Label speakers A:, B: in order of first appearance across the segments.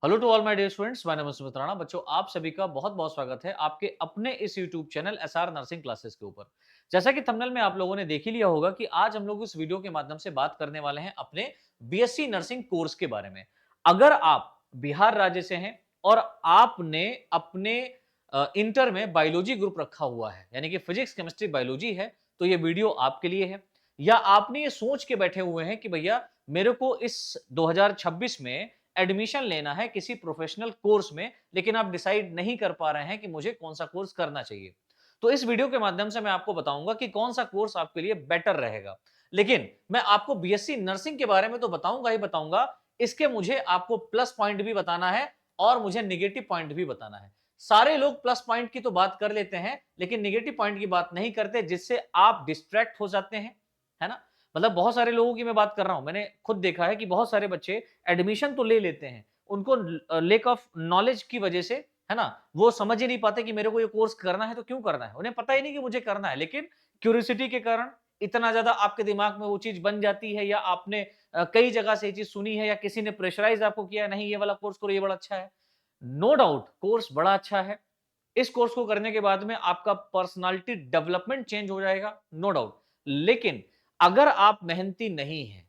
A: Hello to all my dear students, my name is Sumit Rana. बच्चों, आप सभी का बहुत बहुत स्वागत है आपके अपने इस YouTube channel SR nursing classes के ऊपर। जैसा कि थंबनेल में आप लोगों ने देख ही लिया होगा कि आज हम लोग इस वीडियो के माध्यम से बात करने वाले हैं अपने बीएससी नर्सिंग कोर्स के बारे में। अगर आप बिहार राज्य से हैं और आपने अपने इंटर में बायोलॉजी ग्रुप रखा हुआ है, यानी कि फिजिक्स केमिस्ट्री बायोलॉजी है, तो ये वीडियो आपके लिए है। या आपने ये सोच के बैठे हुए हैं कि भैया मेरे को इस 2026 में एडमिशन लेना है किसी प्रोफेशनल कोर्स में, लेकिन आप डिसाइड नहीं कर पा रहे हैं कि मुझे कौन सा कोर्स करना चाहिए। तो इस वीडियो के माध्यम से मैं आपको बताऊंगा कि कौन सा कोर्स आपके लिए बेटर रहेगा। लेकिन मैं आपको बीएससी नर्सिंग के बारे में तो बताऊंगा ही बताऊंगा, इसके मुझे आपको प्लस पॉइंट भी बताना है और मुझे निगेटिव पॉइंट भी बताना है। सारे लोग प्लस पॉइंट की तो बात कर लेते हैं, लेकिन निगेटिव पॉइंट की बात नहीं करते, जिससे आप डिस्ट्रैक्ट हो जाते हैं, है ना। मतलब बहुत सारे लोगों की मैं बात कर रहा हूं, मैंने खुद देखा है कि बहुत सारे बच्चे एडमिशन तो ले लेते हैं, उनको लेक ऑफ नॉलेज की वजह से, है ना, वो समझ ही नहीं पाते कि मेरे को ये कोर्स करना है तो क्यों करना है। उन्हें पता ही नहीं कि मुझे करना है, लेकिन क्यूरियोसिटी के कारण इतना ज्यादा आपके दिमाग में वो चीज बन जाती है, या आपने कई जगह से ये चीज सुनी है, या किसी ने प्रेशराइज आपको किया है, नहीं ये वाला कोर्स करो, ये बड़ा अच्छा है। नो डाउट कोर्स बड़ा अच्छा है। इस कोर्स को करने के बाद में आपका पर्सनालिटी डेवलपमेंट चेंज हो जाएगा, नो डाउट। लेकिन अगर आप मेहनती नहीं हैं,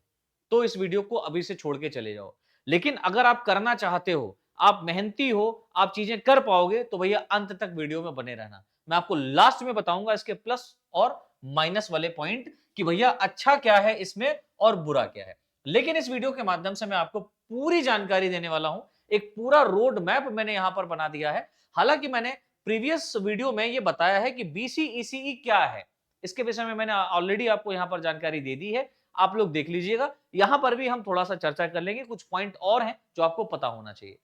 A: तो इस वीडियो को अभी से छोड़ के चले जाओ। लेकिन अगर आप करना चाहते हो, आप मेहनती हो, आप चीजें कर पाओगे, तो भैया अंत तक वीडियो में बने रहना। मैं आपको लास्ट में बताऊंगा इसके प्लस और माइनस वाले पॉइंट, कि भैया अच्छा क्या है इसमें और बुरा क्या है। लेकिन इस वीडियो के माध्यम से मैं आपको पूरी जानकारी देने वाला हूं। एक पूरा रोड मैप मैंने यहां पर बना दिया है। हालांकि मैंने प्रीवियस वीडियो में यह बताया है कि बीसीईसीई क्या है, इसके विषय में मैंने ऑलरेडी आपको यहां पर जानकारी दे दी है। आप लोग देख लीजिएगा, यहां पर भी हम थोड़ा सा चर्चा कर लेंगे, कुछ पॉइंट और हैं जो आपको पता होना चाहिए।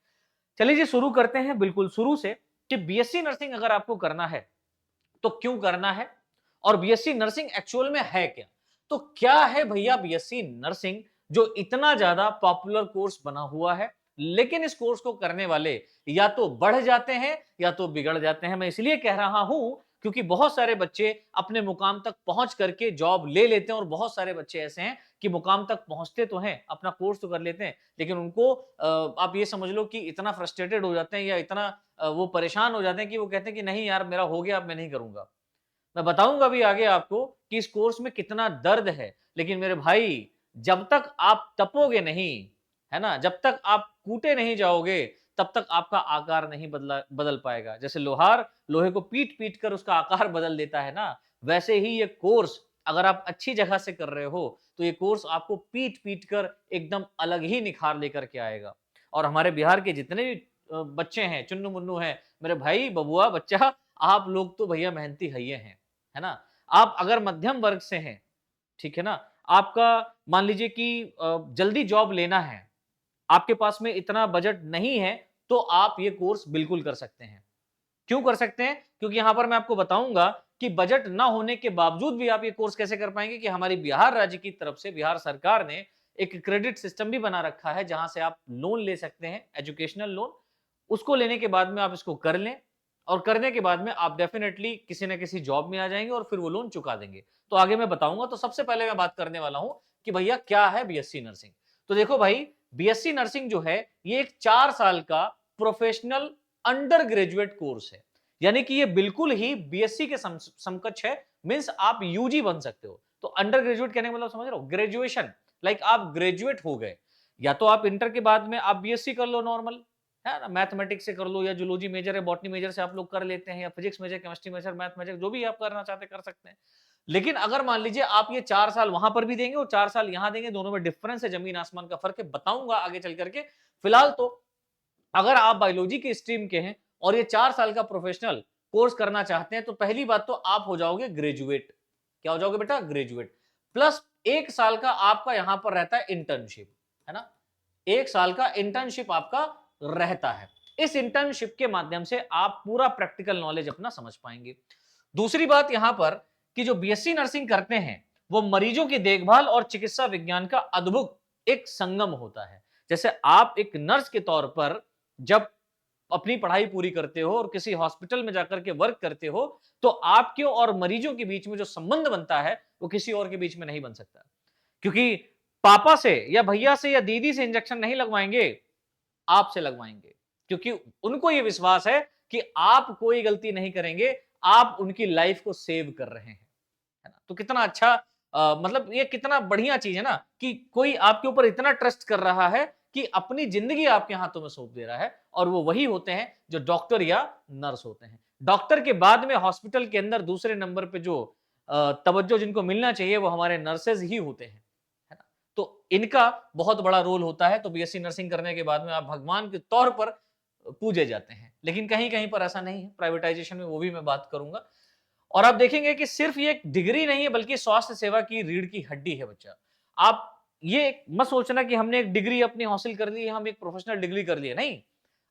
A: चलिए जी, शुरू करते हैं बिल्कुल शुरू से, कि बीएससी नर्सिंग अगर आपको करना है तो क्यों करना है, और बीएससी नर्सिंग एक्चुअल में है क्या। तो क्या है भैया बीएससी नर्सिंग, जो इतना ज्यादा पॉपुलर कोर्स बना हुआ है, लेकिन इस कोर्स को करने वाले या तो बढ़ जाते हैं या तो बिगड़ जाते हैं। मैं इसलिए कह रहा हूं क्योंकि बहुत सारे बच्चे अपने मुकाम तक पहुंच करके जॉब ले लेते हैं, और बहुत सारे बच्चे ऐसे हैं कि मुकाम तक पहुंचते तो हैं, अपना कोर्स तो कर लेते हैं, लेकिन उनको आप ये समझ लो कि इतना फ्रस्ट्रेटेड हो जाते हैं, या इतना वो परेशान हो जाते हैं कि वो कहते हैं कि नहीं यार मेरा हो गया, अब मैं नहीं करूंगा। मैं बताऊंगा भी आगे आपको कि इस कोर्स में कितना दर्द है। लेकिन मेरे भाई, जब तक आप तपोगे नहीं, है ना, जब तक आप कूटे नहीं जाओगे, तब तक आपका आकार नहीं बदल पाएगा। जैसे लोहार लोहे को पीट पीट कर उसका आकार बदल देता है ना, वैसे ही ये कोर्स अगर आप अच्छी जगह से कर रहे हो, तो ये कोर्स आपको पीट पीट कर एकदम अलग ही निखार लेकर के आएगा। और हमारे बिहार के जितने भी बच्चे हैं, चुन्नू मुन्नू हैं, मेरे भाई बबुआ बच्चा, आप लोग तो भैया मेहनती है ना। आप अगर मध्यम वर्ग से हैं, ठीक है ना, आपका मान लीजिए कि जल्दी जॉब लेना है, आपके पास में इतना बजट नहीं है, तो आप ये कोर्स बिल्कुल कर सकते हैं। क्यों कर सकते हैं? क्योंकि यहां पर मैं आपको बताऊंगा कि बजट ना होने के बावजूद भी आप ये कोर्स कैसे कर पाएंगे, कि हमारी बिहार राज्य की तरफ से बिहार सरकार ने एक क्रेडिट सिस्टम भी बना रखा है, जहां से आप लोन ले सकते हैं, एजुकेशनल लोन। उसको लेने के बाद में आप इसको कर लें, और करने के बाद में आप डेफिनेटली किसी ना किसी जॉब में आ जाएंगे और फिर वो लोन चुका देंगे। तो आगे मैं बताऊंगा। तो सबसे पहले मैं बात करने वाला हूं कि भैया क्या है बीएससी नर्सिंग। तो देखो भाई, बीएससी नर्सिंग जो है, ये एक 4 साल का प्रोफेशनल अंडर ग्रेजुएट कोर्स है। यानी कि ये बिल्कुल ही बीएससी के समकक्ष है। मींस आप यूजी बन सकते हो। तो अंडर ग्रेजुएट कहने का मतलब समझ रहे हो, ग्रेजुएशन, लाइक आप ग्रेजुएट हो गए। या तो आप इंटर के बाद में आप बीएससी कर लो नॉर्मल, है ना, मैथमेटिक्स से कर लो, या जूलॉजी मेजर है, बॉटनी मेजर से आप लोग कर लेते हैं, या physics major, chemistry major, math major, जो भी आप करना चाहते कर सकते हैं। लेकिन अगर मान लीजिए आप ये 4 साल वहां पर भी देंगे और 4 साल यहां देंगे, दोनों में डिफरेंस है, जमीन आसमान का फर्क है, बताऊंगा आगे चल करके। फिलहाल तो अगर आप बायोलॉजी की स्ट्रीम के हैं और ये 4 साल का प्रोफेशनल कोर्स करना चाहते हैं, तो पहली बात तो आप हो जाओगे ग्रेजुएट। क्या हो जाओगे बेटा? ग्रेजुएट। प्लस 1 साल का आपका यहां पर रहता है इंटर्नशिप, है ना। 1 साल का इंटर्नशिप आपका रहता है। इस इंटर्नशिप के माध्यम से आप पूरा प्रैक्टिकल नॉलेज अपना समझ पाएंगे। दूसरी बात यहां पर, कि जो बीएससी नर्सिंग करते हैं, वो मरीजों की देखभाल और चिकित्सा विज्ञान का अद्भुत एक संगम होता है। जैसे आप एक नर्स के तौर पर जब अपनी पढ़ाई पूरी करते हो और किसी हॉस्पिटल में जाकर के वर्क करते हो, तो आपके और मरीजों के बीच में जो संबंध बनता है, वो किसी और के बीच में नहीं बन सकता। क्योंकि पापा से या भैया से या दीदी से इंजेक्शन नहीं लगवाएंगे, आपसे लगवाएंगे, क्योंकि उनको ये विश्वास है कि आप कोई गलती नहीं करेंगे, आप उनकी लाइफ को सेव कर रहे हैं, है ना? तो कितना अच्छा मतलब ये कितना बढ़िया चीज है ना कि कोई आपके ऊपर इतना ट्रस्ट कर रहा है कि अपनी जिंदगी आपके हाथों में सौंप दे रहा है, और वो वही होते हैं जो डॉक्टर या नर्स होते हैं। डॉक्टर के बाद में हॉस्पिटल के अंदर दूसरे नंबर पे जो तवज्जो जिनको मिलना चाहिए वो हमारे नर्सेज ही होते हैं, है ना? तो इनका बहुत बड़ा रोल होता है। तो बीएससी नर्सिंग करने के बाद में आप भगवान के तौर पर पूजे जाते हैं, लेकिन कहीं-कहीं पर ऐसा नहीं है। प्राइवेटाइजेशन में वो भी मैं बात करूँगा। और आप देखेंगे कि सिर्फ ये एक डिग्री नहीं है, बल्कि स्वास्थ्य सेवा की रीढ़ की हड्डी है बच्चा। आप ये मत सोचना कि हमने एक डिग्री अपनी हासिल कर ली है, हम एक प्रोफेशनल डिग्री कर लिए, नहीं।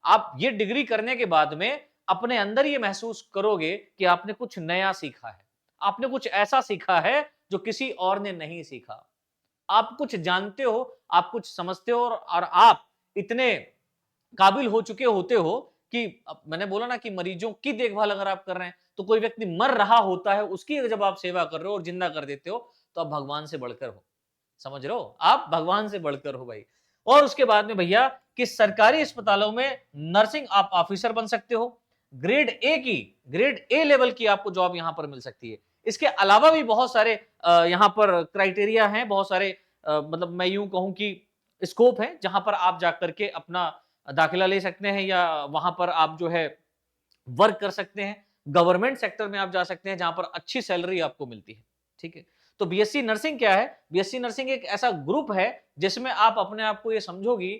A: आप ये डिग्री करने के बाद में अपने अंदर ये महसूस करोगे कि आपने कुछ नया सीखा है। आपने कुछ ऐसा सीखा है जो किसी और ने नहीं सीखा। आप कुछ जानते हो, आप कुछ समझते हो, और आप इतने काबिल हो चुके होते हो कि अब मैंने बोला ना कि मरीजों की देखभाल अगर आप कर रहे हैं, तो कोई व्यक्ति मर रहा होता है, उसकी जब आप सेवा कर रहे हो और जिंदा कर देते हो, तो आप भगवान से बढ़कर हो। समझ रहे हो? आप भगवान से बढ़कर हो भाई। और उसके बाद में भैया कि सरकारी अस्पतालों में नर्सिंग आप ऑफिसर बन सकते हो। ग्रेड ए लेवल की आपको जॉब यहां पर मिल सकती है। इसके अलावा भी बहुत सारे यहां पर क्राइटेरिया हैं, बहुत सारे मतलब मैं यूं कहूं कि स्कोप है जहां पर आप जाकर के अपना दाखिला ले सकते हैं, या वहां पर आप जो है वर्क कर सकते हैं। गवर्नमेंट सेक्टर में आप जा सकते हैं जहां पर अच्छी सैलरी आपको मिलती है। ठीक है? तो बीएससी नर्सिंग क्या है? बीएससी नर्सिंग एक ऐसा ग्रुप है जिसमें आप अपने आप को ये समझोगी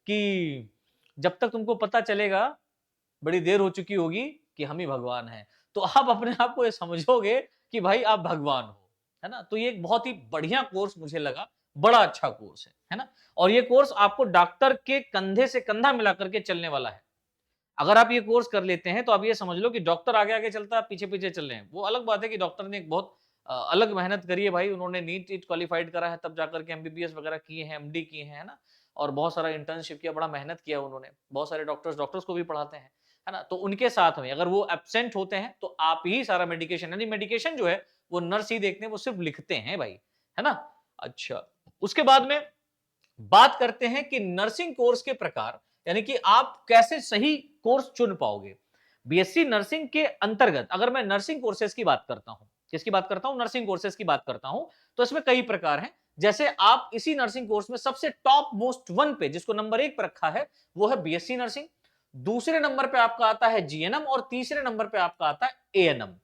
A: कि जब तक तुमको पता चलेगा बड़ी देर हो चुकी होगी कि हम ही भगवान हैं। तो आप अपने आप को ये समझोगे कि भाई आप भगवान हो, है ना? तो ये एक बहुत ही बढ़िया कोर्स मुझे लगा, बड़ा अच्छा कोर्स है ना? और ये कोर्स आपको डॉक्टर के कंधे से कंधा मिला करके चलने वाला है। अगर आप ये कोर्स कर लेते हैं तो आप ये समझ लो कि डॉक्टर आगे-आगे चलता है, आप पीछे-पीछे चल रहे हैं। वो अलग बात है कि डॉक्टर ने एक बहुत अलग मेहनत करी है भाई, उन्होंने नीट क्वालिफाइड करा है, तब जाकर के एमबीबीएस वगैरह किए हैं, एमडी किए हैं, है ना? और बहुत सारा इंटर्नशिप किया, बड़ा मेहनत किया उन्होंने। बहुत सारे डॉक्टर्स को भी पढ़ाते हैं, है ना? तो उनके साथ में अगर वो एब्सेंट होते हैं तो आप ही सारा मेडिकेशन, यानी मेडिकेशन जो है वो नर्स ही देखते हैं, वो सिर्फ लिखते हैं भाई, है ना? अच्छा, उसके बाद में बात करते हैं कि नर्सिंग कोर्स के प्रकार, यानी कि आप कैसे सही कोर्स चुन पाओगे। बीएससी नर्सिंग के अंतर्गत अगर मैं नर्सिंग कोर्सेज की बात करता हूं, किसकी बात करता हूं? नर्सिंग कोर्सेज की बात करता हूं, तो इसमें कई प्रकार हैं। जैसे आप इसी नर्सिंग कोर्स में सबसे टॉप मोस्ट वन पे, जिसको नंबर 1 पर रखा है, वो है बीएससी नर्सिंग। दूसरे नंबर पे आपका आता है जीएनएम, और तीसरे नंबर पे आपका आता है एएनएम।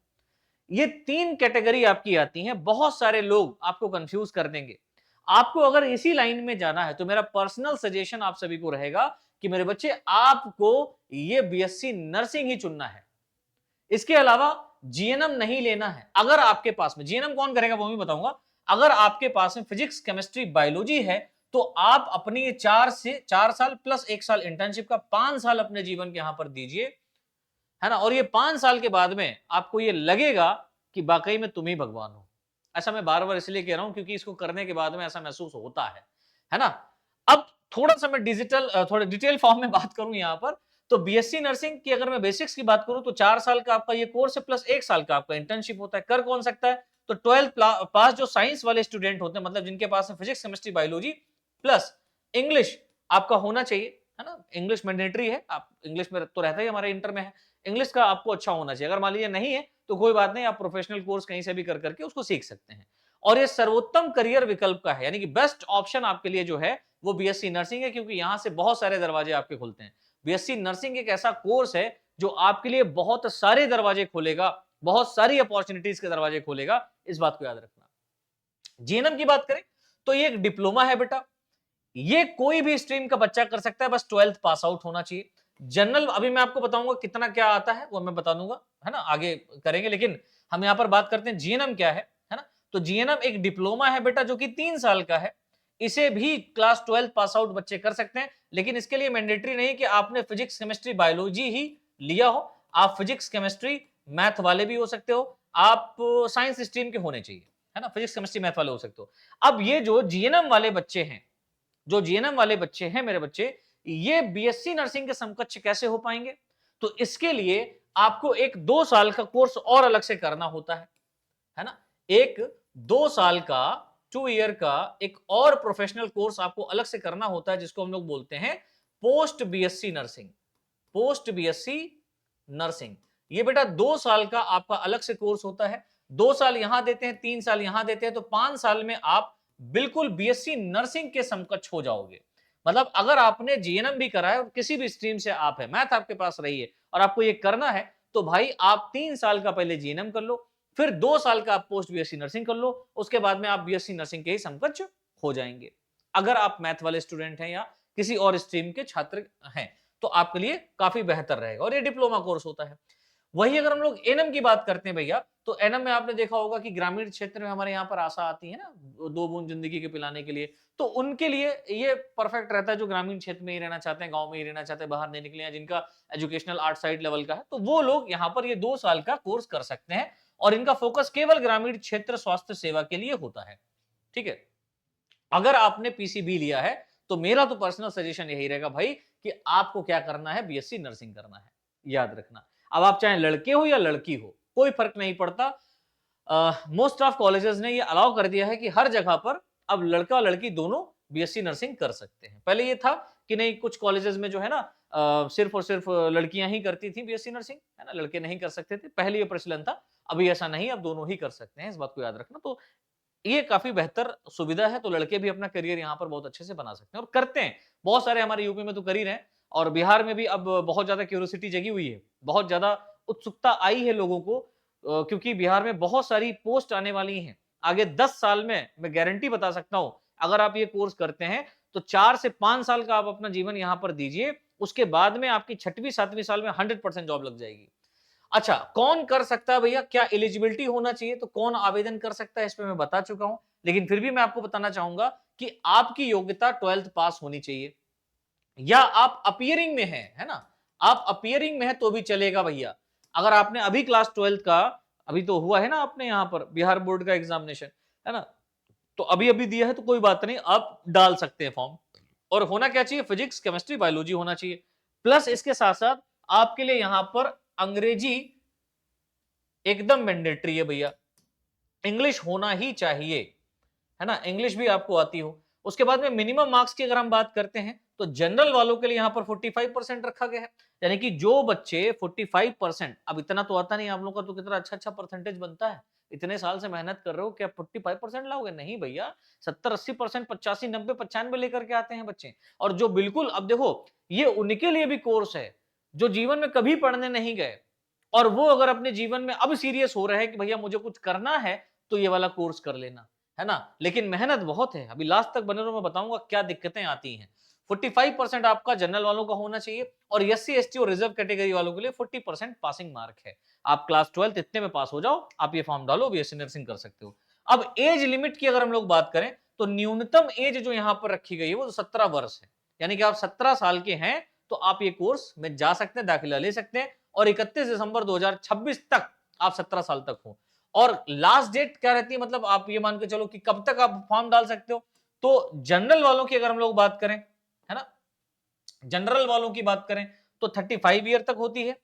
A: ये 3 कैटेगरी आपकी आती हैं। बहुत सारे लोग आपको कंफ्यूज कर देंगे। आपको अगर इसी लाइन में जाना है तो मेरा पर्सनल सजेशन आप सभी को रहेगा कि मेरे बच्चे आपको ये बीएससी नर्सिंग ही चुनना है। इसके अलावा जीएनएम नहीं लेना है। अगर आपके पास में जीएनएम कौन करेगा वो भी बताऊंगा। अगर आपके पास में फिजिक्स, केमिस्ट्री, बायोलॉजी है तो आप अपनी ये 4 साल प्लस 1 साल इंटर्नशिप का 5 साल अपने जीवन के यहां पर दीजिए, है ना? और ये 5 साल के बाद में आपको ये लगेगा कि वाक़ई में तुम ही भगवान हो। ऐसा मैं बार-बार इसलिए कह रहा हूँ क्योंकि इसको करने के बाद में ऐसा महसूस होता है ना? अब थोड़ा-सा मैं थोड़ा डिटेल फॉर्म में बात करूँ यहाँ पर, तो बीएससी नर्सिंग की अगर मैं बेसिक्स की बात करूँ तो 4 साल का आपका ये कोर्स है प्लस 1 साल का आपका इंटर्नशिप होता है। कर कौन सकता है? तो 12th पास जो साइंस वाले स्टूडेंट होते हैं, मतलब जिनके पास में physics, chemistry, biology plus English आपका होना चाहिए, है ना? इंग्लिश मैंडेटरी है। आप इंग्लिश में तो रहता ही हमारे इंटर में है। इंग्लिश का आपको अच्छा होना चाहिए। अगर मान लीजिए नहीं है तो कोई बात नहीं, आप प्रोफेशनल कोर्स कहीं से भी कर करके उसको सीख सकते हैं। और ये सर्वोत्तम करियर विकल्प का है, यानी कि बेस्ट ऑप्शन आपके लिए जो है वो बीएससी नर्सिंग है, क्योंकि यहां से बहुत सारे दरवाजे आपके खुलते हैं। बीएससी नर्सिंग एक ऐसा कोर्स है जो आपके लिए बहुत सारे दरवाजे खोलेगा, बहुत सारी अपॉर्चुनिटीज के दरवाजे खोलेगा। इस बात को याद रखना। जीएनएम की बात करें तो ये एक डिप्लोमा है बेटा। ये कोई भी स्ट्रीम का बच्चा कर सकता है, बस 12th पास आउट होना चाहिए। जनरल अभी मैं आपको बताऊंगा कितना क्या आता है, वो मैं बता दूंगा, है ना? आगे करेंगे, लेकिन हम यहां पर बात करते हैं जीएनएम क्या है ना? तो जीएनएम एक डिप्लोमा है बेटा, जो कि 3 साल का है। इसे भी क्लास 12 पास आउट बच्चे कर सकते हैं, लेकिन इसके लिए मैंडेटरी नहीं कि आपने फिजिक्स, केमिस्ट्री, बायोलॉजी ही लिया हो। आप फिजिक्स, केमिस्ट्री, मैथ वाले भी हो सकते हो, आप साइंस स्ट्रीम के होने चाहिए, है ना? फिजिक्स, केमिस्ट्री, मैथ वाले हो सकते हो। अब ये जो जीएनएम वाले बच्चे हैं, जो जीएनएम वाले बच्चे हैं मेरे बच्चे, ये बीएससी नर्सिंग के समकक्ष कैसे हो पाएंगे? तो इसके लिए आपको एक 2 साल का कोर्स और अलग से करना होता है ना? एक 2 साल का 2 ईयर का एक और प्रोफेशनल कोर्स आपको अलग से करना होता है, जिसको हम लोग बोलते हैं post BSc nursing. Post BSc nursing, ये बेटा 2 साल का आपका अलग से कोर्स होता है। 2 साल यहां देते हैं, 3 साल यहां देते हैं, तो 5 साल में आप बिल्कुल बीएससी नर्सिंग के समकक्ष हो जाओगे। मतलब अगर आपने जीएनएम भी करा है और किसी भी स्ट्रीम से आप है, मैथ आपके पास रही है और आपको ये करना है, तो भाई आप 3 साल का पहले जीएनएम कर लो, फिर 2 साल का आप पोस्ट बीएससी नर्सिंग कर लो, उसके बाद में आप बीएससी नर्सिंग के ही समकक्ष हो जाएंगे। अगर आप मैथ वाले स्टूडेंट हैं या किसी और स्ट्रीम के छात्र हैं, तो आपके लिए काफी बेहतर रहेगा और ये डिप्लोमा कोर्स होता है। वही अगर हम लोग एनएम की बात करते हैं भैया, तो एनएम में आपने देखा होगा कि ग्रामीण क्षेत्र में हमारे यहाँ पर आशा आती है ना, 2 बूंद जिंदगी के पिलाने के लिए, तो उनके लिए ये परफेक्ट रहता है जो ग्रामीण क्षेत्र में ही रहना चाहते हैं, गांव में ही रहना चाहते हैं, बाहर नहीं निकले हैं, जिनका एजुकेशनल आर्ट साइड लेवल का है, तो वो लोग यहाँ पर ये 2 साल का कोर्स कर सकते हैं और इनका फोकस केवल ग्रामीण क्षेत्र स्वास्थ्य सेवा के लिए होता है। ठीक है, अगर आपने पीसीबी लिया है तो मेरा तो पर्सनल सजेशन यही रहेगा भाई कि आपको क्या करना है, बीएससी नर्सिंग करना है, याद रखना। अब आप चाहे लड़के हो या लड़की हो, कोई फर्क नहीं पड़ता। मोस्ट ऑफ कॉलेजेस ने ये अलाउ कर दिया है कि हर जगह पर अब लड़का और लड़की दोनों बीएससी नर्सिंग कर सकते हैं। पहले ये था कि नहीं, कुछ कॉलेजेस में जो है ना सिर्फ और सिर्फ लड़कियां ही करती थी बीएससी नर्सिंग, है ना, लड़के नहीं कर सकते थे, पहले ये प्रचलन था। अभी ऐसा नहीं, अब दोनों ही कर सकते हैं, इस बात को याद रखना। तो ये काफी बेहतर सुविधा है, तो लड़के भी अपना करियर यहाँ पर बहुत अच्छे से बना सकते हैं और करते हैं। बहुत सारे हमारे यूपी में तो कर ही रहे हैं और बिहार में भी अब बहुत ज्यादा क्यूरियोसिटी जगी हुई है, बहुत ज्यादा उत्सुकता आई है लोगों को, क्योंकि बिहार में बहुत सारी पोस्ट आने वाली हैं। आगे 10 साल में मैं गारंटी बता सकता हूं, अगर आप ये कोर्स करते हैं तो 4 से 5 साल का आप अपना जीवन यहाँ पर दीजिए, उसके बाद में आपकी 6वीं 7वीं साल में 100% जॉब लग जाएगी। अच्छा, कौन कर सकता है भैया, क्या एलिजिबिलिटी होना चाहिए, तो कौन आवेदन कर सकता है, इस पे मैं बता चुका हूं, लेकिन फिर भी मैं आपको बताना चाहूंगा कि आपकी योग्यता 12th पास होनी चाहिए, या आप अपीयरिंग में हैं, है ना, आप अपीयरिंग में है तो भी चलेगा भैया। अगर आपने अभी क्लास 12th का, अभी तो हुआ है ना आपने यहाँ पर बिहार बोर्ड का एग्जामिनेशन, है ना, तो अभी अभी दिया है तो कोई बात नहीं, आप डाल सकते हैं फॉर्म। और होना क्या चाहिए, फिजिक्स केमिस्ट्री बायोलॉजी होना चाहिए, प्लस इसके साथ साथ आपके लिए यहां पर अंग्रेजी एकदम मैंडेटरी है भैया, इंग्लिश होना ही चाहिए, है ना, इंग्लिश भी आपको आती हो। उसके बाद में मिनिमम मार्क्स की अगर हम बात करते हैं तो जनरल वालों के लिए यहां पर 45% रखा गया है, यानी कि जो बच्चे 45%, अब इतना तो आता नहीं आप लोगों का, तो कितना अच्छा अच्छा परसेंटेज बनता है, इतने साल से मेहनत कर रहे हो, क्या 45% लाओगे, नहीं भैया, 70-80%, 85-90-95 लेकर के आते हैं बच्चे। और जो बिल्कुल, अब देखो, ये उनके लिए भी कोर्स है जो जीवन में कभी पढ़ने नहीं गए, और वो अगर अपने जीवन में अब सीरियस हो रहे हैं कि भैया मुझे कुछ करना है, तो ये वाला कोर्स कर लेना, है ना, लेकिन मेहनत बहुत है। अभी लास्ट तक बने रहो, मैं बताऊंगा क्या दिक्कतें आती हैं। 45% आपका जनरल वालों का होना चाहिए और एससी एसटी और रिजर्व कैटेगरी वालों के लिए 40% पासिंग मार्क है। आप क्लास 12 इतने में पास हो जाओ, आप ये फॉर्म डालो, बीएससी नर्सिंग कर सकते हो। अब एज लिमिट की अगर हम लोग बात करें तो न्यूनतम एज जो यहां पर रखी गई है वो 17 वर्ष है, यानी कि आप 17 साल के हैं तो आप ये कोर्स में जा सकते हैं, दाखिला ले सकते हैं, और 31 दिसंबर 2026 तक आप 17 साल तक हो। और लास्ट डेट क्या रहती है, मतलब आप ये मान के चलो कि कब तक आप फॉर्म डाल सकते हो, तो जनरल वालों की अगर हम लोग बात करें, है ना, जनरल वालों की बात करें तो 35 ईयर तक होती है,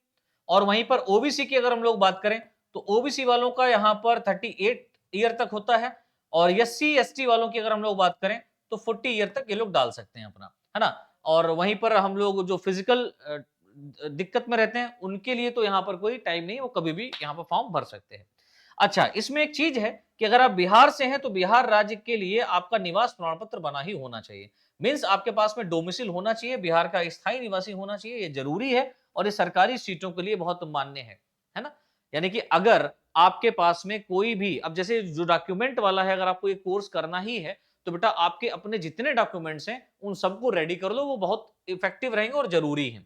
A: और वहीं पर ओबीसी की अगर हम लोग बात करें तो ओबीसी वालों का यहां पर 38 ईयर तक होता है, और एससी एसटी वालों की अगर हम लोग बात करें तो 40 ईयर तक ये लोग डाल सकते हैं अपना, है ना। और वहीं पर हम लोग जो फिजिकल दिक्कत में रहते हैं उनके लिए तो यहाँ पर कोई टाइम नहीं, वो कभी भी यहाँ पर फॉर्म भर सकते हैं। अच्छा, इसमें एक चीज है कि अगर आप बिहार से हैं तो बिहार राज्य के लिए आपका निवास प्रमाण पत्र बना ही होना चाहिए, मीन्स आपके पास में डोमिसिल होना चाहिए, बिहार का स्थायी निवासी होना चाहिए, ये जरूरी है और ये सरकारी सीटों के लिए बहुत मान्य है ना। यानी कि अगर आपके पास में कोई भी, अब जैसे जो डॉक्यूमेंट वाला है, अगर आपको ये कोर्स करना ही है तो बेटा आपके अपने जितने डॉक्यूमेंट्स हैं उन सबको रेडी कर लो, वो बहुत इफेक्टिव रहेंगे और जरूरी है।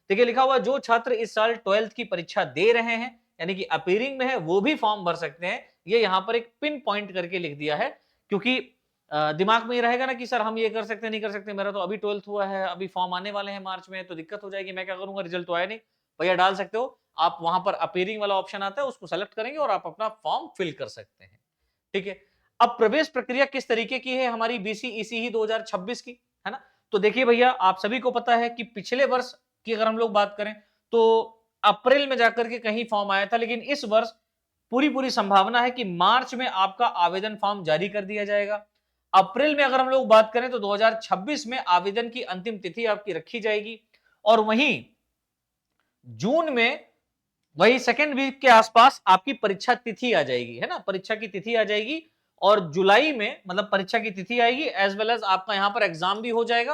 A: देखिए लिखा हुआ, जो छात्र इस साल 12th की परीक्षा दे रहे हैं, यानी कि अपीयरिंग में है, वो भी फॉर्म भर सकते हैं। ये यहाँ पर एक पिन पॉइंट करके लिख दिया है, क्योंकि दिमाग में ये रहेगा ना कि सर हम ये कर सकते नहीं कर सकते, मेरा तो अभी 12th हुआ है, अभी फॉर्म आने वाले हैं मार्च में, तो दिक्कत हो जाएगी, मैं क्या करूंगा, रिजल्ट तो आया नहीं। भैया डाल सकते हो आप, वहां पर अपीयरिंग वाला ऑप्शन आता है, उसको सेलेक्ट करेंगे और आप अपना फॉर्म फिल कर सकते हैं। ठीक है, अब प्रवेश प्रक्रिया किस तरीके की है हमारी बीसीईसी ही 2026 की, है ना। तो देखिए भैया, आप सभी को पता है कि पिछले वर्ष की अगर हम लोग बात करें तो अप्रैल में जाकर के कहीं फॉर्म आया था, लेकिन इस वर्ष पूरी पूरी संभावना है कि मार्च में आपका आवेदन फॉर्म जारी कर दिया जाएगा। अप्रैल में अगर हम लोग बात करें तो 2026 में आवेदन की अंतिम तिथि आपकी रखी जाएगी, और वहीं जून में वही सेकेंड वीक के आसपास आपकी परीक्षा तिथि आ जाएगी, है ना, परीक्षा की तिथि आ जाएगी। और जुलाई में मतलब परीक्षा की तिथि आएगी, एज वेल एज आपका यहां पर एग्जाम भी हो जाएगा,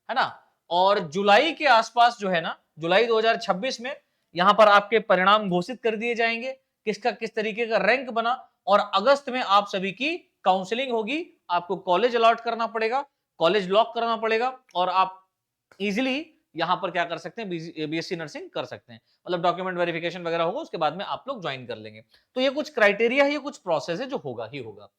A: है ना। और जुलाई के आसपास जो है ना, जुलाई 2026 में यहां पर आपके परिणाम घोषित कर दिए जाएंगे, किसका किस तरीके का रैंक बना। और अगस्त में आप सभी की काउंसलिंग होगी, आपको कॉलेज अलॉट करना पड़ेगा, कॉलेज लॉक करना पड़ेगा, और आप इजिली यहां पर क्या कर सकते हैं, बीएससी नर्सिंग कर सकते हैं। मतलब डॉक्यूमेंट वेरिफिकेशन वगैरह होगा, उसके बाद में आप लोग ज्वाइन कर लेंगे। तो ये कुछ क्राइटेरिया है, ये कुछ प्रोसेस है जो होगा ही होगा।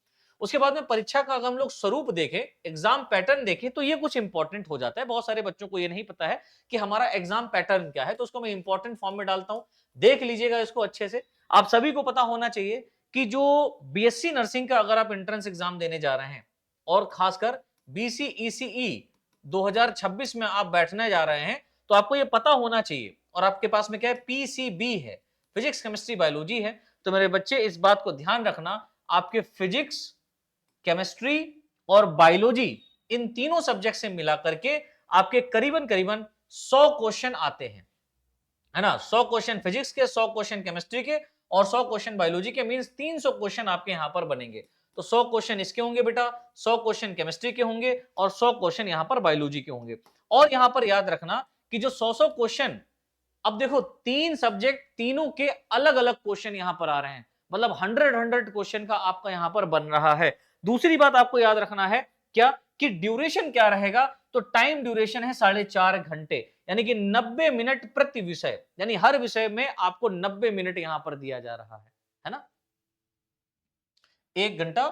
A: उसके बाद में परीक्षा का अगर हम लोग स्वरूप देखें, एग्जाम पैटर्न देखें, तो ये कुछ इंपॉर्टेंट हो जाता है। बहुत सारे बच्चों को ये नहीं पता है कि हमारा एग्जाम पैटर्न क्या है, तो उसको मैं इंपॉर्टेंट फॉर्म में डालता हूं, देख लीजिएगा इसको अच्छे से। आप सभी को पता होना चाहिए कि जो बीएससी नर्सिंग का अगर आप एंट्रेंस एग्जाम देने जा रहे हैं, और खासकर बीसीईसीई 2026 में आप बैठने जा रहे हैं, तो आपको ये पता होना चाहिए। और आपके पास में क्या है, पीसीबी है, फिजिक्स केमिस्ट्री बायोलॉजी है। तो मेरे बच्चे इस बात को ध्यान रखना, आपके फिजिक्स, केमिस्ट्री और बायोलॉजी, इन तीनों सब्जेक्ट से मिला करके आपके करीबन करीबन 100 क्वेश्चन आते हैं, है ना। 100 क्वेश्चन फिजिक्स के, 100 क्वेश्चन केमिस्ट्री के, और 100 क्वेश्चन बायोलॉजी के, मींस 300 क्वेश्चन आपके यहां पर बनेंगे। तो 100 क्वेश्चन इसके होंगे बेटा, 100 क्वेश्चन केमिस्ट्री के होंगे, और 100 क्वेश्चन यहां पर बायोलॉजी के होंगे। और यहां पर याद रखना कि जो 100 क्वेश्चन, अब देखो तीन सब्जेक्ट, तीनों के अलग अलग क्वेश्चन यहां पर आ रहे हैं, मतलब 100 क्वेश्चन का आपका यहां पर बन रहा है। दूसरी बात आपको याद रखना है क्या, कि ड्यूरेशन क्या रहेगा, तो टाइम ड्यूरेशन है 4.5 घंटे, यानी कि 90 मिनट प्रति विषय, यानी हर विषय में आपको 90 मिनट यहां पर दिया जा रहा है ना। 1 घंटा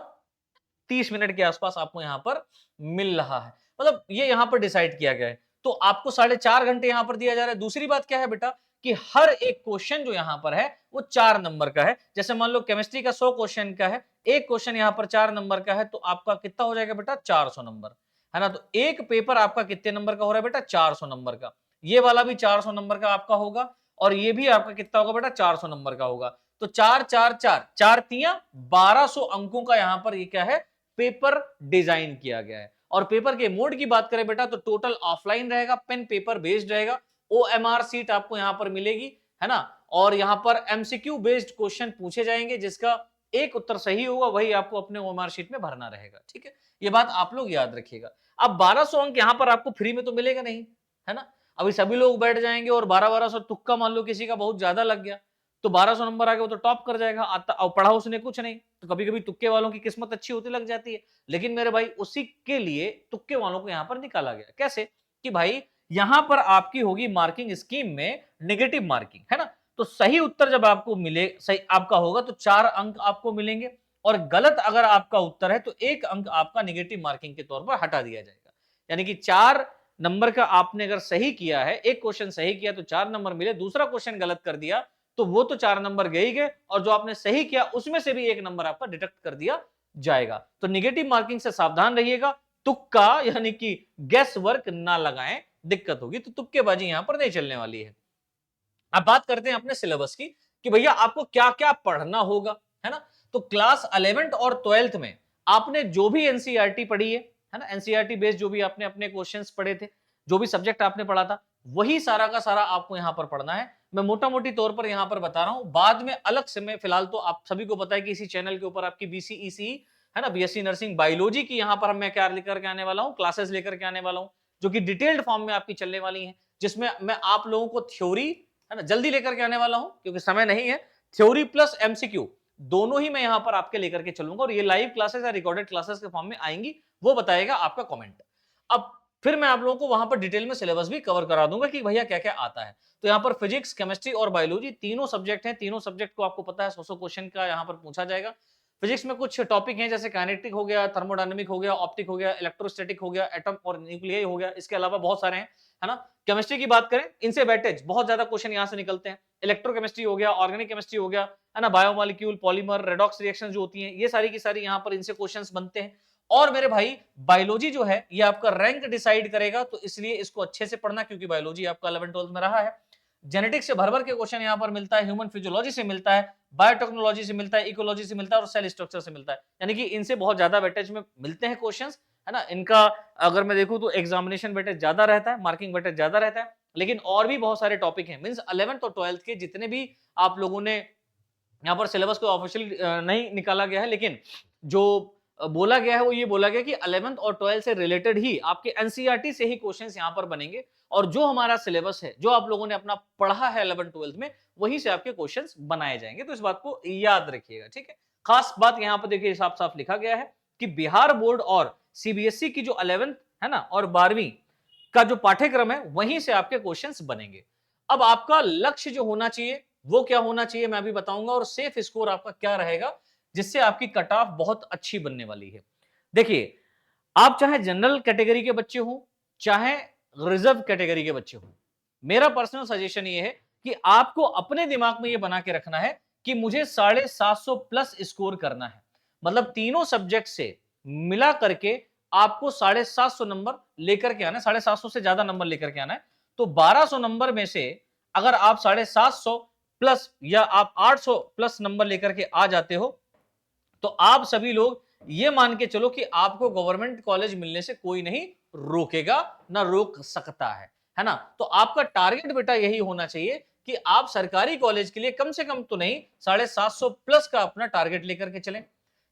A: 30 मिनट के आसपास आपको यहां पर मिल रहा है, मतलब ये यहां पर डिसाइड किया गया है। तो आपको 4.5 घंटे यहां पर दिया जा रहा है। दूसरी बात क्या है बेटा, कि हर एक क्वेश्चन जो यहां पर है वो 4 नंबर का है। जैसे मान लो केमिस्ट्री का 100 क्वेश्चन का है, एक क्वेश्चन यहां पर 4 नंबर का है, तो आपका कितना हो जाएगा बेटा, 400 नंबर, है ना। तो एक पेपर आपका कितने नंबर का हो रहा है बेटा, 400 नंबर का। ये वाला भी 400 नंबर का आपका होगा, और ये भी आपका कितना होगा बेटा, 400 नंबर का होगा। तो 4 4 4 4 1200 अंकों का यहां पर ये क्या है, पेपर डिजाइन किया गया है। और पेपर के मोड की बात करें बेटा, तो टोटल ऑफलाइन रहेगा, पेन पेपर बेस्ड रहेगा, ओएमआर सीट आपको यहां पर मिलेगी, है ना। और यहां पर एमसीक्यू बेस्ड क्वेश्चन पूछे जाएंगे, जिसका एक उत्तर सही होगा वही आपको अपने ओएमआर शीट में भरना रहेगा, ठीक है। ये बात आप लोग याद रखिएगा। अब 1200 अंक यहां पर आपको फ्री में तो मिलेगा नहीं, है ना। अभी सभी लोग बैठ जाएंगे और 1200 तुक्का मान लो किसी का बहुत ज्यादा लग गया, तो 1200 नंबर आ गया, वो तो टॉप कर जाएगा, और पढ़ा उसने कुछ नहीं। तो कभी कभी तुक्के वालों की किस्मत अच्छी होती लग जाती है। लेकिन मेरे भाई उसी के लिए तुक्के वालों को यहां पर निकाला गया, कैसे, कि भाई यहां पर आपकी होगी मार्किंग स्कीम में नेगेटिव मार्किंग, है ना। तो सही उत्तर जब आपको मिले, सही आपका होगा, तो 4 अंक आपको मिलेंगे, और गलत अगर आपका उत्तर है तो 1 अंक आपका नेगेटिव मार्किंग के तौर पर हटा दिया जाएगा। यानी कि 4 नंबर का आपने अगर सही किया है, एक क्वेश्चन सही किया तो 4 नंबर मिले, दूसरा क्वेश्चन गलत कर दिया तो वो तो 4 नंबर गए ही गए, और जो आपने सही किया उसमें से भी 1 नंबर आपका डिडक्ट कर दिया जाएगा। तो नेगेटिव मार्किंग से सावधान रहिएगा, तुक्का यानी कि गेस वर्क ना लगाएं, दिक्कत होगी। तो तुक्केबाजी यहां पर नहीं चलने वाली है। अब बात करते हैं अपने सिलेबस की, कि भैया आपको क्या क्या पढ़ना होगा, है ना। तो क्लास 11th और 12th में आपने जो भी एनसीईआरटी पढ़ी है ना, एनसीईआरटी बेस्ड जो भी आपने अपने क्वेश्चंस पढ़े थे, जो भी सब्जेक्ट आपने पढ़ा था, वही सारा का सारा आपको यहां पर पढ़ना है। मैं मोटा मोटी तौर पर यहां पर बता रहा हूं, बाद में अलग से मैं, फिलहाल तो आप सभी को पता है कि इसी चैनल के ऊपर आपकी बीसीईसी, है ना, बीएससी नर्सिंग बायोलॉजी की यहां पर मैं क्या लेकर के आने वाला हूं, क्लासेस लेकर के आने वाला हूं, जो कि डिटेल्ड फॉर्म में आपकी चलने वाली है, जिसमें मैं आप लोगों को थ्योरी, है ना, जल्दी लेकर के आने वाला हूं क्योंकि समय नहीं है। थ्योरी प्लस एमसीक्यू दोनों ही मैं यहां पर आपके लेकर के चलूंगा, और ये लाइव क्लासेस या रिकॉर्डेड क्लासेस के फॉर्म में आएंगी, वो बताएगा आपका कमेंट। अब फिर मैं आप लोगों को वहां पर डिटेल में सिलेबस भी कवर करा दूंगा कि भैया क्या क्या आता है। तो यहाँ पर फिजिक्स, केमिस्ट्री और बायोलॉजी तीनों सब्जेक्ट हैं, तीनों सब्जेक्ट को आपको पता है 100 क्वेश्चन का यहाँ पर पूछा जाएगा। फिजिक्स में कुछ टॉपिक हैं, जैसे काइनेटिक हो गया, थर्मोडायनेमिक हो गया, ऑप्टिक हो गया, इलेक्ट्रोस्टैटिक हो गया, एटम और न्यूक्लियर हो गया, इसके अलावा बहुत सारे हैं, है ना। केमिस्ट्री की बात करें, इनसे वेटेज बहुत ज्यादा क्वेश्चन यहां से निकलते हैं। इलेक्ट्रोकेमिस्ट्री हो गया, ऑर्गेनिक केमिस्ट्री हो गया, है ना, बायोमोलिक्यूल, पॉलीमर, रेडॉक्स रिएक्शन जो होती हैं, ये सारी की सारी यहाँ पर इनसे क्वेश्चंस बनते हैं। और मेरे भाई बायोलॉजी जो है ये आपका रैंक डिसाइड करेगा, तो इसलिए इसको अच्छे से पढ़ना, क्योंकि बायोलॉजी आपका 11 12 में रहा है। जेनेटिक्स से भर भर के क्वेश्चन यहाँ पर मिलता है, ह्यूमन फिजियोलॉजी से मिलता है, बायोटेक्नोलॉजी से मिलता है, इकोलॉजी से मिलता है और सेल स्ट्रक्चर से मिलता है। यानी कि इनसे बहुत ज्यादा वेटेज में मिलते हैं क्वेश्चंस, है ना। इनका अगर मैं देखूं तो एग्जामिनेशन वेटेज ज्यादा रहता है, मार्किंग वेटेज ज्यादा रहता है, लेकिन और भी बहुत सारे टॉपिक हैं। मींस 11th और 12th के जितने भी आप लोगों ने यहाँ पर सिलेबस को ऑफिशियल नहीं निकाला गया है, लेकिन जो बोला गया है वो ये बोला गया कि 11th और 12th से रिलेटेड ही आपके एनसीईआरटी से ही क्वेश्चंस यहाँ पर बनेंगे, और जो हमारा सिलेबस है, जो आप लोगों ने अपना पढ़ा है 11th-12th में, वहीं से आपके क्वेश्चंस बनाए जाएंगे। तो इस बात को याद रखिएगा, ठीक है। खास बात यहाँ पर देखिए साफ साफ लिखा गया है कि बिहार बोर्ड और सीबीएसई की जो 11th है ना और 12वीं का जो पाठ्यक्रम है, वहीं से आपके क्वेश्चंस बनेंगे। अब आपका लक्ष्य जो होना चाहिए वो क्या होना चाहिए मैं अभी बताऊंगा, और सेफ स्कोर आपका क्या रहेगा जिससे आपकी कट ऑफ बहुत अच्छी बनने वाली है। देखिए, आप चाहे जनरल कैटेगरी के बच्चे हो, चाहे रिजर्व कैटेगरी के बच्चे हो, मेरा पर्सनल सजेशन ये है कि आपको अपने दिमाग में ये बना के रखना है कि मुझे 750 प्लस स्कोर करना है। मतलब तीनों सब्जेक्ट से मिला करके आपको 750 नंबर लेकर के आना है, 750 से ज्यादा नंबर लेकर के आना है। तो 1200 नंबर में से अगर आप 750 प्लस या आप 800 प्लस नंबर लेकर के आ जाते हो, तो आप सभी लोग ये मान के चलो कि आपको गवर्नमेंट कॉलेज मिलने से कोई नहीं रोकेगा, ना रोक सकता है ना। तो आपका टारगेट बेटा यही होना चाहिए कि आप सरकारी कॉलेज के लिए कम से कम तो नहीं 750 प्लस का अपना टारगेट लेकर के चलें,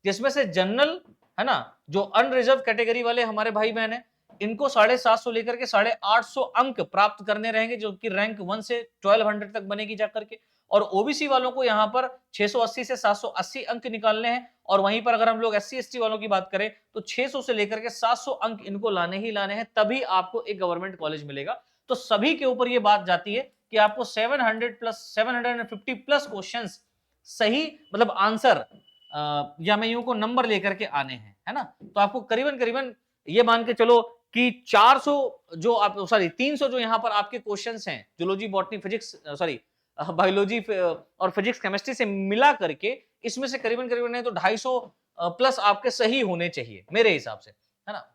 A: जिसमें से जनरल है ना, जो अनरिजर्व कैटेगरी वाले हमारे भाई बहन है, इनको 750 लेकर के 850 अंक प्राप्त करने रहेंगे, जो कि रैंक 1 से 1200 तक बनेगी जाकर के। और ओबीसी वालों को यहाँ पर 680 से 780 अंक निकालने हैं, और वहीं पर अगर हम लोग एससी एसटी वालों की बात करें तो 600 से लेकर के 700 अंक इनको लाने ही लाने हैं, तभी आपको एक गवर्नमेंट कॉलेज मिलेगा। तो सभी के ऊपर ये बात जाती है कि आपको 700 प्लस 750 प्लस क्वेश्चंस सही मतलब आंसर या मैं यूं को नंबर लेकर के आने हैं, है ना। तो आपको करीबन करीबन ये मान के चलो कि 400 जो आप सॉरी 300 जो यहाँ पर आपके क्वेश्चंस हैं zoology botany physics sorry biology और फिजिक्स केमिस्ट्री से मिला करके, इसमें से करीबन करीबन नहीं तो 250 प्लस आपके सही होने चाहिए मेरे हिसाब से, है ना।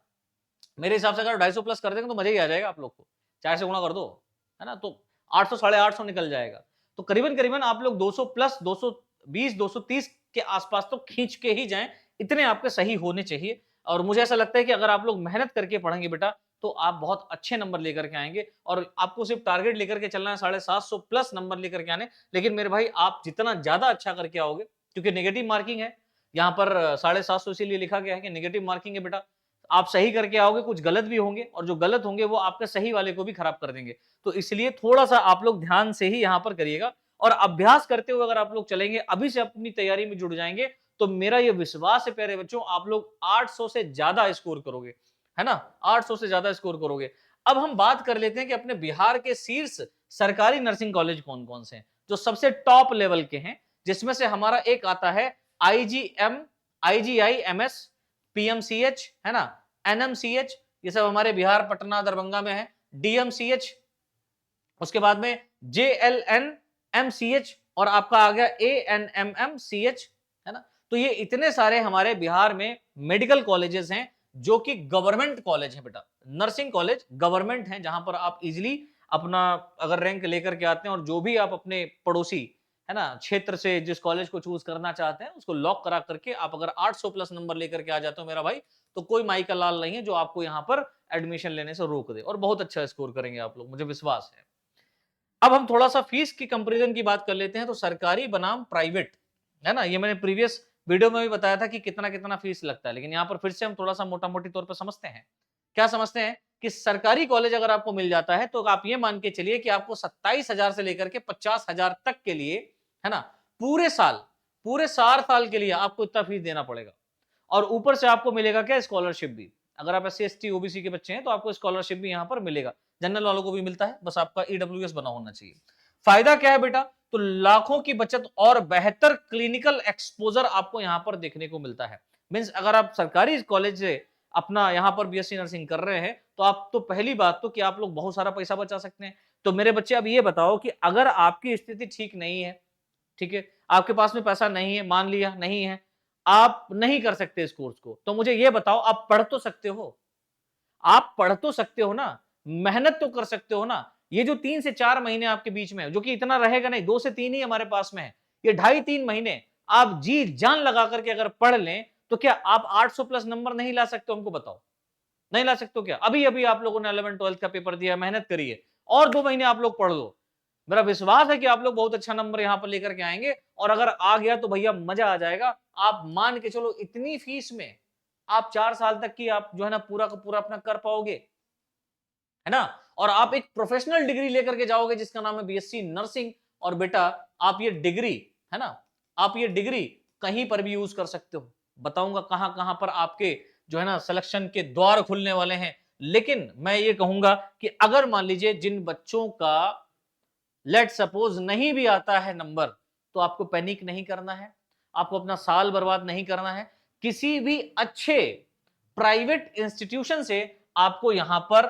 A: मेरे हिसाब से अगर 250 प्लस कर देंगे तो मजा ही आ जाएगा आप लोग को, 4 से गुणा कर दो, है ना, तो 800 850 निकल जाएगा। तो करीबन करीबन आप लोग 200 प्लस 220 230 के आसपास तो खींच के ही जाएं, इतने आपके सही होने चाहिए। और मुझे ऐसा लगता है कि अगर आप लोग मेहनत करके पढ़ेंगे बेटा, तो आप बहुत अच्छे नंबर लेकर के आएंगे, और आपको सिर्फ टारगेट लेकर के चलना है 750 प्लस नंबर लेकर के आने। लेकिन मेरे भाई आप जितना ज्यादा अच्छा करके आओगे, क्योंकि नेगेटिव मार्किंग है यहाँ पर 750 इसीलिए लिखा गया है कि नेगेटिव मार्किंग है बेटा, आप सही करके आओगे, कुछ गलत भी होंगे, और जो गलत होंगे वो आपके सही वाले को भी खराब कर देंगे। तो इसलिए थोड़ा सा आप लोग ध्यान से ही यहाँ पर करिएगा, और अभ्यास करते हुए अगर आप लोग चलेंगे, अभी से अपनी तैयारी में जुड़ जाएंगे, तो मेरा ये विश्वास है प्यारे बच्चों, आप लोग 800 से ज्यादा स्कोर करोगे, है ना, 800 से ज्यादा स्कोर करोगे। अब हम बात कर लेते हैं कि अपने बिहार के शीर्ष सरकारी नर्सिंग कॉलेज कौन कौन से हैं, जो सबसे टॉप लेवल के हैं, जिसमें से हमारा एक आता है आईजीएम, आईजीआईएमएस, पीएमसीएच, है ना, एनएमसीएच, ये सब हमारे बिहार पटना दरभंगा में है, डीएमसीएच, उसके बाद में जेएलएनएमसीएच, और आपका आ गया एएनएमएमसीएच, है ना। तो ये इतने सारे हमारे बिहार में मेडिकल कॉलेजेस हैं जो कि गवर्नमेंट कॉलेज है बेटा, नर्सिंग कॉलेज गवर्नमेंट है, जहां पर आप इजीली अपना अगर रैंक लेकर के आते हैं, और जो भी आप अपने पड़ोसी है ना क्षेत्र से जिस कॉलेज को चूज करना चाहते हैं उसको लॉक करा करके आप अगर 800 प्लस नंबर लेकर के आ जाते हो मेरा भाई, तो कोई माई का लाल नहीं है जो आपको यहाँ पर एडमिशन लेने से रोक दे, और बहुत अच्छा स्कोर करेंगे आप लोग, मुझे विश्वास है। अब हम थोड़ा सा फीस की कंपैरिजन की बात कर लेते हैं, तो सरकारी बनाम प्राइवेट, है ना, ये मैंने प्रीवियस वीडियो में भी बताया था कि कितना कितना फीस लगता है, लेकिन यहाँ पर फिर से हम थोड़ा सा मोटा मोटी तौर पर समझते हैं। क्या समझते हैं कि सरकारी कॉलेज अगर आपको मिल जाता है, तो आप ये मान के चलिए कि आपको 27,000 से लेकर के 50,000 तक के लिए, है ना, पूरे 4 साल के लिए आपको इतना फीस देना पड़ेगा, और ऊपर से आपको मिलेगा क्या, स्कॉलरशिप भी। अगर आप SC ST OBC के बच्चे हैं तो आपको स्कॉलरशिप भी यहाँ पर मिलेगा, जनरल वालों को भी मिलता है, बस आपका EWS बना होना चाहिए। फायदा क्या है बेटा, तो लाखों की बचत और बेहतर क्लिनिकल एक्सपोजर आपको यहाँ पर देखने को मिलता है। मींस अगर आप सरकारी कॉलेज से अपना यहाँ पर BSc नर्सिंग कर रहे हैं, तो आप तो पहली बात तो कि आप लोग बहुत सारा पैसा बचा सकते हैं। तो मेरे बच्चे अब ये बताओ कि अगर आपकी स्थिति ठीक नहीं है, ठीक है, आपके पास में पैसा नहीं है, मान लिया नहीं है, आप नहीं कर सकते इस कोर्स को, तो मुझे ये बताओ, आप पढ़ तो सकते हो, आप पढ़ तो सकते हो ना, मेहनत तो कर सकते हो ना, ये जो 3 से 4 महीने आपके बीच में है, जो कि इतना रहेगा नहीं, 2 से 3 ही हमारे पास में है, ये 2.5-3 महीने आप जी जान लगा करके अगर पढ़ लें, तो क्या आप 800 प्लस नंबर नहीं ला सकते हो? हमको बताओ। नहीं ला सकते हो क्या? अभी-अभी आप लोगों ने 11th-12th का पेपर दिया, मेहनत करी है और 2 महीने आप लोग पढ़ लो। मेरा विश्वास है कि आप लोग बहुत अच्छा नंबर यहाँ पर लेकर के आएँगे और अगर आ गया तो भैया मजा आ जाएगा। आप मान के चलो इतनी फीस में आप 4 साल तक की आप जो है ना पूरा का पूरा अपना कर पाओगे, है ना? और आप एक प्रोफेशनल डिग्री लेकर के जाओगे जिसका नाम है बीएससी नर्सिंग और बेटा आप ये डिग्री, है ना? आप ये डिग्री कहीं पर भी यूज कर सकते हो। बताऊंगा कहां-कहां पर आपके जो है ना सिलेक्शन के द्वार खुलने वाले हैं। लेकिन मैं ये कहूंगा कि अगर मान लीजिए जिन बच्चों का लेट सपोज नहीं भी आता है नंबर, तो आपको पैनिक नहीं करना है, आपको अपना साल बर्बाद नहीं करना है। किसी भी अच्छे प्राइवेट इंस्टीट्यूशन से आपको यहां पर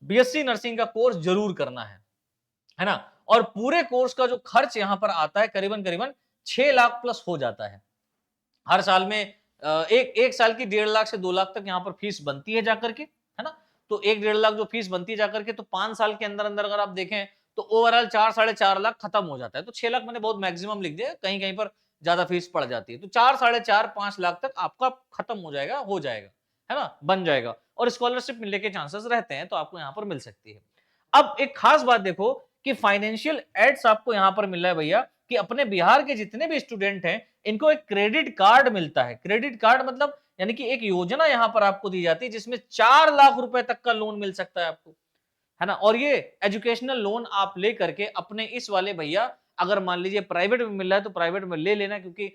A: बीएससी नर्सिंग का कोर्स जरूर करना है ना? और पूरे कोर्स का जो खर्च यहां पर आता है करीबन-करीबन 6 लाख प्लस हो जाता है। हर साल में एक साल की 1.5 लाख से 2 लाख तक यहाँ पर फीस बनती है जाकर के, है ना? तो 1-1.5 लाख जो फीस बनती है जाकर के, तो 5 साल के अंदर-अंदर अगर आप देखें, तो ओवरऑल 4 साढ़े 4 लाख खत्म हो जाता है। तो 6 लाख मैंने बहुत मैक्सिमम लिख दिया, कहीं-कहीं पर ज़्यादा फीस पड़ जाती है। तो 4 साढ़े 4 5 लाख तक आपका खत्म हो जाएगा, है ना? बन जाएगा और स्कॉलरशिप मिलने के चांसेस रहते हैं, तो आपको यहाँ पर मिल सकती है। अब एक खास बात देखो कि फाइनेंशियल एड्स आपको यहाँ पर मिल रहा है भैया कि अपने बिहार के जितने भी स्टूडेंट हैं, इनको एक क्रेडिट कार्ड मिलता है। क्रेडिट कार्ड मतलब यानी कि एक योजना यहां पर आपको दी जाती है जिसमें 4 लाख रुपए तक का लोन मिल सकता है आपको, है ना? और ये एजुकेशनल लोन आप ले करके अपने इस वाले भैया अगर मान लीजिए प्राइवेट में मिल रहा है तो प्राइवेट में ले लेना, क्योंकि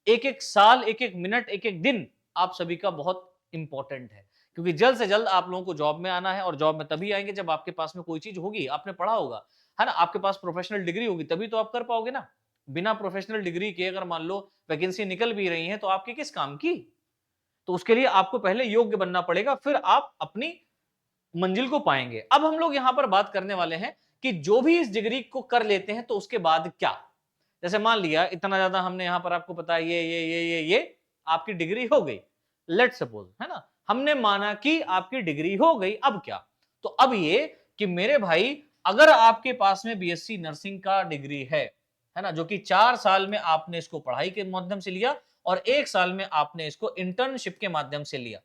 A: एक-एक साल, एक-एक मिनट, एक-एक दिन आप सभी का बहुत इंपॉर्टेंट है। क्योंकि जल्द से जल्द आप लोगों को जॉब में आना है और जॉब में तभी आएंगे जब आपके पास में कोई चीज होगी, आपने पढ़ा होगा, है ना? आपके पास प्रोफेशनल डिग्री होगी तभी तो आप कर पाओगे ना। बिना प्रोफेशनल डिग्री के अगर मान लो वैकेंसी निकल भी रही है तो आपकी किस काम की? तो उसके लिए आपको पहले योग्य बनना पड़ेगा, फिर आप अपनी मंजिल को पाएंगे। अब हम लोग यहां पर बात करने वाले हैं कि जो भी इस डिग्री को कर लेते हैं तो उसके बाद क्या? जैसे मान लिया इतना ज्यादा हमने यहां पर आपको पता है ये आपकी डिग्री हो गई, लेट सपोज, है ना? हमने माना कि आपकी डिग्री हो गई, अब क्या? तो अब ये कि मेरे भाई अगर आपके पास में बीएससी नर्सिंग का डिग्री है ना, जो कि 4 साल में आपने इसको पढ़ाई के माध्यम से लिया और 1 साल में आपने इसको इंटर्नशिप के माध्यम से लिया,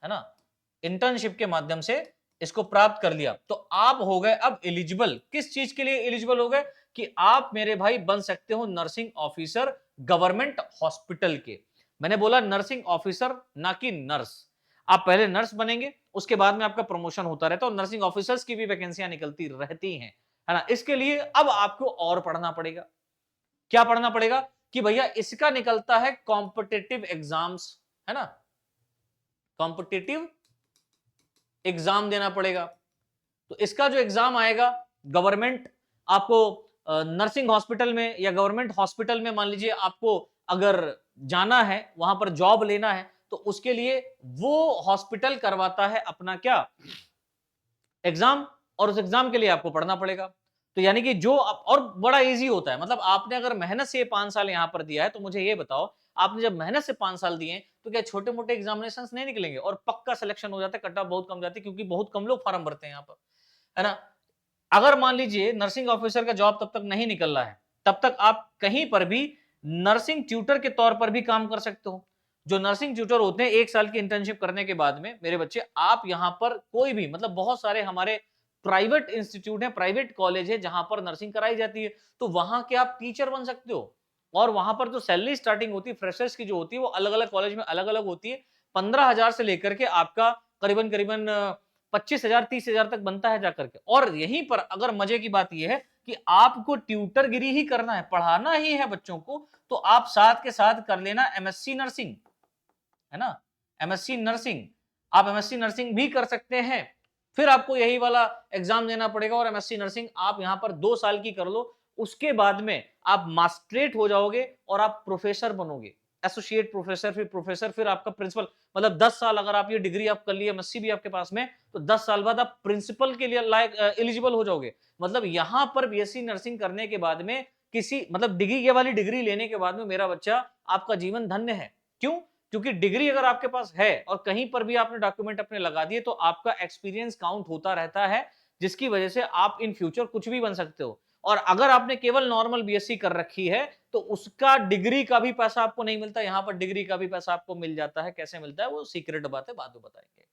A: है ना? इंटर्नशिप के माध्यम से इसको प्राप्त कर लिया, तो आप हो गए अब एलिजिबल। किस चीज के लिए एलिजिबल हो गए? कि आप मेरे भाई बन सकते हो नर्सिंग ऑफिसर गवर्नमेंट हॉस्पिटल के। मैंने बोला नर्सिंग ऑफिसर, ना कि नर्स। आप पहले नर्स बनेंगे, उसके बाद में आपका प्रमोशन होता रहता है और नर्सिंग ऑफिसर्स की भी वैकेंसियां निकलती रहती हैं, है ना? इसके लिए अब आपको और पढ़ना पड़ेगा। क्या पढ़ना पड़ेगा? कि भैया इसका निकलता है कॉम्पिटिटिव एग्जाम्स, है ना? कॉम्पिटिटिव एग्जाम देना पड़ेगा। तो इसका जो एग्जाम आएगा गवर्नमेंट आपको नर्सिंग हॉस्पिटल में या गवर्नमेंट हॉस्पिटल में मान लीजिए आपको अगर जाना है, वहां पर जॉब लेना है, तो उसके लिए वो हॉस्पिटल करवाता है अपना क्या एग्जाम, और उस एग्जाम के लिए आपको पढ़ना पड़ेगा। तो यानी कि जो और बड़ा इजी होता है, मतलब आपने अगर मेहनत से 5 साल यहां पर दिया है तो मुझे ये बताओ, आपने जब मेहनत से 5 साल दिए तो क्या छोटे मोटे एग्जामिनेशन नहीं निकलेंगे और पक्का सिलेक्शन हो जाता है, कट ऑफ बहुत कम जाती है क्योंकि बहुत कम लोग फॉर्म भरते हैं यहाँ पर, है ना? अगर मान लीजिए नर्सिंग ऑफिसर का जॉब तब तक नहीं निकल रहा है, तब तक आप कहीं पर भी नर्सिंग ट्यूटर के तौर पर भी काम कर सकते हो। जो नर्सिंग ट्यूटर होते हैं 1 साल की इंटर्नशिप करने के बाद में मेरे बच्चे, आप यहां पर कोई भी, मतलब बहुत सारे हमारे प्राइवेट इंस्टीट्यूट है, प्राइवेट कॉलेज है जहां पर नर्सिंग कराई जाती है, तो वहां के आप टीचर बन सकते हो। और वहां पर जो सैलरी स्टार्टिंग होती है फ्रेशर्स की जो होती है वो अलग अलग कॉलेज में अलग अलग होती है। 15,000 से लेकर के आपका करीबन करीबन 25,000 30,000 तक बनता है जाकर के। और यहीं पर अगर मजे की बात यह है कि आपको ट्यूटरगिरी ही करना है, पढ़ाना ही है बच्चों को, तो आप साथ के साथ कर लेना एमएससी नर्सिंग, है ना? एमएससी नर्सिंग, आप एमएससी नर्सिंग भी कर सकते हैं। फिर आपको यही वाला एग्जाम देना पड़ेगा और एमएससी नर्सिंग आप यहां पर 2 साल की कर लो। उसके बाद में आप मास्टरेट हो जाओगे और आप प्रोफेसर बनोगे, एसोसिएट प्रोफेसर, फिर प्रोफेसर, फिर आपका प्रिंसिपल। मतलब 10 साल अगर आप ये डिग्री आप कर लिए, एमएससी भी आपके पास में, तो 10 साल बाद आप प्रिंसिपल के लिए लायक एलिजिबल हो जाओगे। मतलब यहां पर बीएससी नर्सिंग करने के बाद में किसी, मतलब डिग्री, ये वाली डिग्री लेने के बाद में मेरा बच्चा आपका जीवन धन्य है। क्यों? क्योंकि डिग्री अगर आपके पास है और कहीं पर भी आपने डॉक्यूमेंट अपने लगा दिए तो आपका एक्सपीरियंस काउंट होता रहता है। जिसकी वजह से आप इन फ्यूचर कुछ भी बन सकते हो। और अगर आपने केवल नॉर्मल बीएससी कर रखी है तो उसका डिग्री का भी पैसा आपको नहीं मिलता, यहां पर डिग्री का भी पैसा आपको मिल जाता है। कैसे मिलता है वो सीक्रेट बात है, बाद में बताएंगे।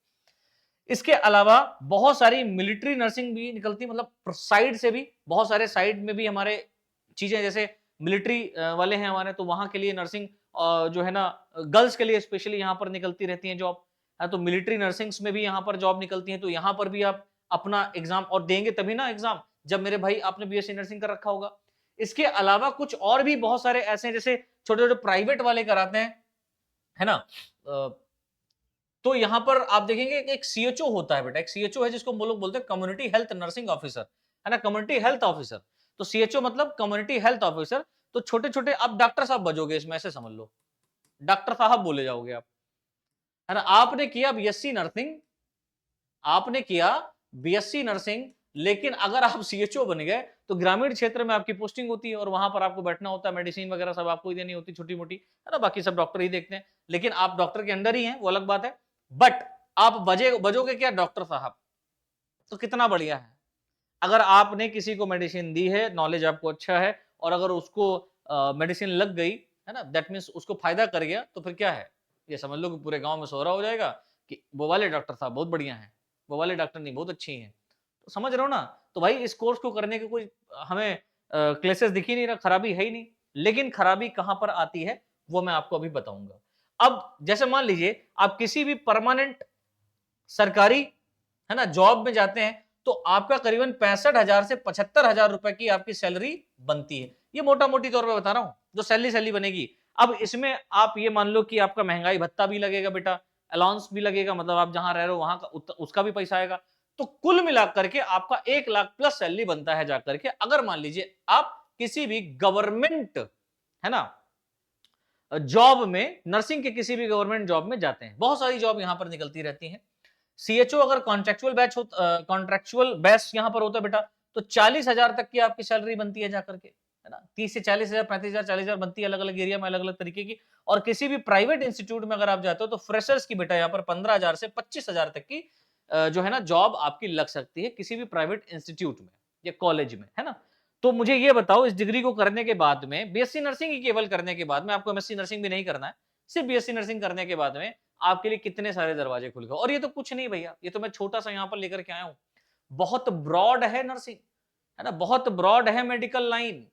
A: इसके अलावा बहुत सारी मिलिट्री नर्सिंग भी निकलती है, मतलब साइड से भी बहुत सारे साइड में भी हमारे चीजें, जैसे मिलिट्री वाले हैं हमारे, तो वहां के लिए नर्सिंग जो है ना गर्ल्स के लिए स्पेशली यहाँ पर निकलती रहती है जॉब। तो मिलिट्री नर्सिंग्स में भी यहाँ पर जॉब निकलती है, तो यहाँ पर भी आप अपना एग्जाम और देंगे तभी ना एग्जाम, जब मेरे भाई आपने बीएससी नर्सिंग कर रखा होगा। इसके अलावा कुछ और भी बहुत सारे ऐसे हैं, जैसे छोटे छोटे प्राइवेट वाले कराते हैं, है ना। तो यहां पर आप देखेंगे एक सीएचओ होता है बेटा, एक सीएचओ है जिसको हम लोग बोलते हैं कम्युनिटी हेल्थ नर्सिंग ऑफिसर, है ना, कम्युनिटी हेल्थ ऑफिसर। तो सीएचओ मतलब कम्युनिटी हेल्थ ऑफिसर। तो छोटे छोटे आप डॉक्टर साहब बजोगे इसमें, ऐसे समझ लो, डॉक्टर साहब बोले जाओगे आप, है ना। आपने किया बीएससी नर्सिंग, आपने किया बीएससी नर्सिंग, लेकिन अगर आप सीएचओ बन गए तो ग्रामीण क्षेत्र में आपकी पोस्टिंग होती है और वहां पर आपको बैठना होता है, मेडिसिन वगैरह सब आपको ही देनी होती है, छोटी मोटी, है ना, बाकी सब डॉक्टर ही देखते हैं, लेकिन आप डॉक्टर के अंडर ही हैं, वो अलग बात है। बट आप बजोगे क्या, डॉक्टर साहब। तो कितना बढ़िया है, अगर आपने किसी को मेडिसिन दी है, नॉलेज आपको अच्छा है, और अगर उसको मेडिसिन लग गई, है ना, दैट मीन्स उसको फायदा कर गया, तो फिर क्या है, ये समझ लो कि पूरे गांव में सोहरा हो जाएगा कि वो वाले डॉक्टर साहब बहुत बढ़िया हैं, वो वाले डॉक्टर नहीं बहुत अच्छी हैं। तो समझ रहे हो ना। तो भाई इस कोर्स को करने के कोई हमें क्लेसेस दिख ही नहीं रहा, खराबी है ही नहीं। लेकिन खराबी कहां पर आती है वो मैं आपको अभी बताऊंगा। अब जैसे मान लीजिए आप किसी भी परमानेंट सरकारी, है ना, जॉब में जाते हैं, तो आपका करीबन 65,000 से 75,000 रुपए की आपकी सैलरी बनती है। ये मोटा मोटी तौर पे बता रहा हूं, जो सैलरी सैलरी बनेगी। अब इसमें आप ये मान लो कि आपका महंगाई भत्ता भी लगेगा बेटा, अलाउंस भी लगेगा, मतलब आप जहां रह रहे हो वहां का उसका भी पैसा आएगा। तो कुल मिलाकर के आपका 1 लाख प्लस सैलरी बनता है जाकर के, अगर मान लीजिए आप किसी भी गवर्नमेंट, है ना, जॉब में, नर्सिंग के किसी भी गवर्नमेंट जॉब में जाते हैं। बहुत सारी जॉब यहां पर निकलती रहती हैं। सीएचओ अगर कॉन्ट्रेक्चुअल बैच हो, कॉन्ट्रेक्चुअल बैच यहां पर होता है बेटा, तो 40,000 तक की आपकी सैलरी बनती है जाकर के, है ना, 30 से 40,000, 35,000, 40,000 बनती है अलग अलग एरिया में, अलग अलग तरीके की। और किसी भी प्राइवेट इंस्टीट्यूट में अगर आप जाते हो तो फ्रेशर्स की बेटा यहाँ पर 15,000 से 25,000 तक की जो है ना जॉब आपकी लग सकती है किसी भी प्राइवेट इंस्टीट्यूट में या कॉलेज में, है ना। तो मुझे ये बताओ, इस डिग्री को करने के बाद में, बीएससी नर्सिंग ही केवल करने के बाद में, आपको एमएससी नर्सिंग भी नहीं करना है, सिर्फ बीएससी नर्सिंग करने के बाद में आपके लिए कितने सारे दरवाजे खुल गए। और ये तो कुछ नहीं भैया, ये तो मैं छोटा सा यहाँ पर लेकर के आया हूँ। बहुत ब्रॉड है नर्सिंग, है ना, बहुत ब्रॉड है मेडिकल लाइन।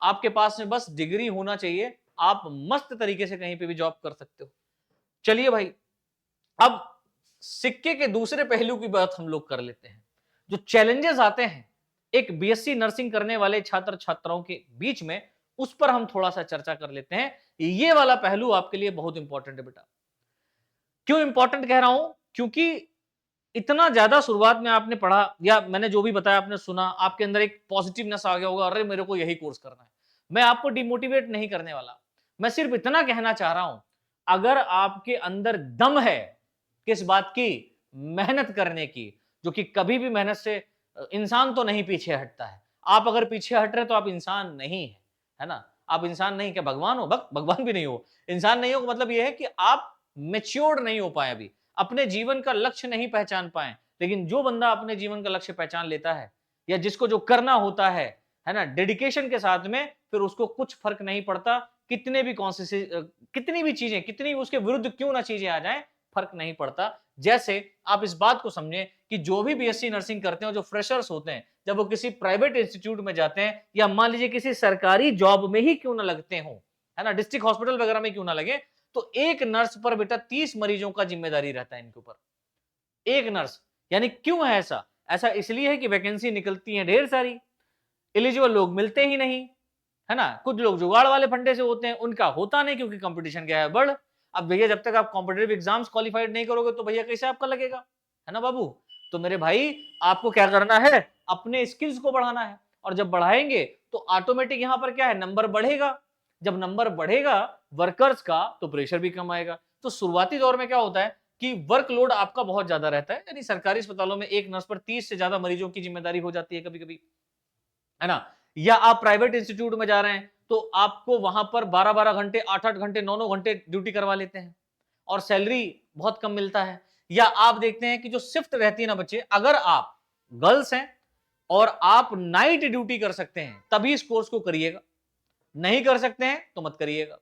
A: आपके पास में बस डिग्री होना चाहिए, आप मस्त तरीके से कहीं पे भी जॉब कर सकते हो। चलिए भाई, अब सिक्के के दूसरे पहलू की बात हम लोग कर लेते हैं। जो चैलेंजेस आते हैं एक बीएससी नर्सिंग करने वाले छात्र छात्राओं के बीच में, उस पर हम थोड़ा सा चर्चा कर लेते हैं। ये वाला पहलू आपके लिए बहुत इंपॉर्टेंट है बेटा। क्यों इंपॉर्टेंट कह रहा हूं, क्योंकि इतना ज्यादा शुरुआत में आपने पढ़ा या मैंने जो भी बताया आपने सुना, आपके अंदर एक पॉजिटिवनेस आ गया होगा, अरे मेरे को यही कोर्स करना है। मैं आपको डिमोटिवेट नहीं करने वाला, मैं सिर्फ इतना कहना चाह रहा हूं, अगर आपके अंदर दम है किस बात की, मेहनत करने की, जो कि कभी भी मेहनत से इंसान तो नहीं पीछे हटता है। आप अगर पीछे हट रहे तो आप इंसान नहीं है ना। आप इंसान नहीं, क्या भगवान हो? भगवान भी नहीं हो, इंसान नहीं हो, मतलब यह है कि आप मेच्योर्ड नहीं हो पाए, अभी अपने जीवन का लक्ष्य नहीं पहचान पाए। लेकिन जो बंदा अपने जीवन का लक्ष्य पहचान लेता है, या जिसको जो करना होता है ना, डेडिकेशन के साथ में, फिर उसको कुछ फर्क नहीं पड़ता, कितने भी कितनी भी चीजें, कितनी भी उसके विरुद्ध क्यों ना चीजें आ जाएं, फर्क नहीं पड़ता। जैसे आप इस बात को समझें कि जो भी बीएससी नर्सिंग करते हैं, जो फ्रेशर्स होते हैं, जब वो किसी प्राइवेट इंस्टीट्यूट में जाते हैं, या मान लीजिए किसी सरकारी जॉब में ही क्यों ना लगते हो, है ना, डिस्ट्रिक्ट हॉस्पिटल वगैरह में क्यों ना लगे, तो एक नर्स पर बेटा 30 मरीजों का जिम्मेदारी रहता है इनके ऊपर, एक नर्स। यानी क्यों है ऐसा? ऐसा इसलिए है कि वैकेंसी निकलती है ढेर सारी, एलिजिबल लोग मिलते ही नहीं, है ना। कुछ लोग जुगाड़ वाले फंडे से होते हैं, उनका होता नहीं, क्योंकि कंपटीशन क्या है, बढ़। अब भैया जब तक आप कॉम्पिटेटिव एग्जाम्स क्वालिफाइड नहीं करोगे तो भैया कैसे आपका लगेगा, है ना बाबू। तो मेरे भाई आपको क्या करना है, अपने स्किल्स को बढ़ाना है, और जब बढ़ाएंगे तो ऑटोमेटिक यहां पर क्या है, नंबर बढ़ेगा। जब नंबर बढ़ेगा वर्कर्स का, तो प्रेशर भी कम आएगा। तो शुरुआती दौर में क्या होता है कि वर्कलोड आपका बहुत ज्यादा रहता है, यानी सरकारी अस्पतालों में एक नर्स पर 30 से ज्यादा मरीजों की जिम्मेदारी हो जाती है कभी कभी, है ना। या आप प्राइवेट इंस्टीट्यूट में जा रहे हैं तो आपको वहां पर 12-12 घंटे, 8-8 घंटे, 9-9 घंटे ड्यूटी करवा लेते हैं, और सैलरी बहुत कम मिलता है। या आप देखते हैं कि जो शिफ्ट रहती है ना बच्चे, अगर आप गर्ल्स हैं और आप नाइट ड्यूटी कर सकते हैं तभी इस कोर्स को करिएगा, नहीं कर सकते हैं तो मत करिएगा।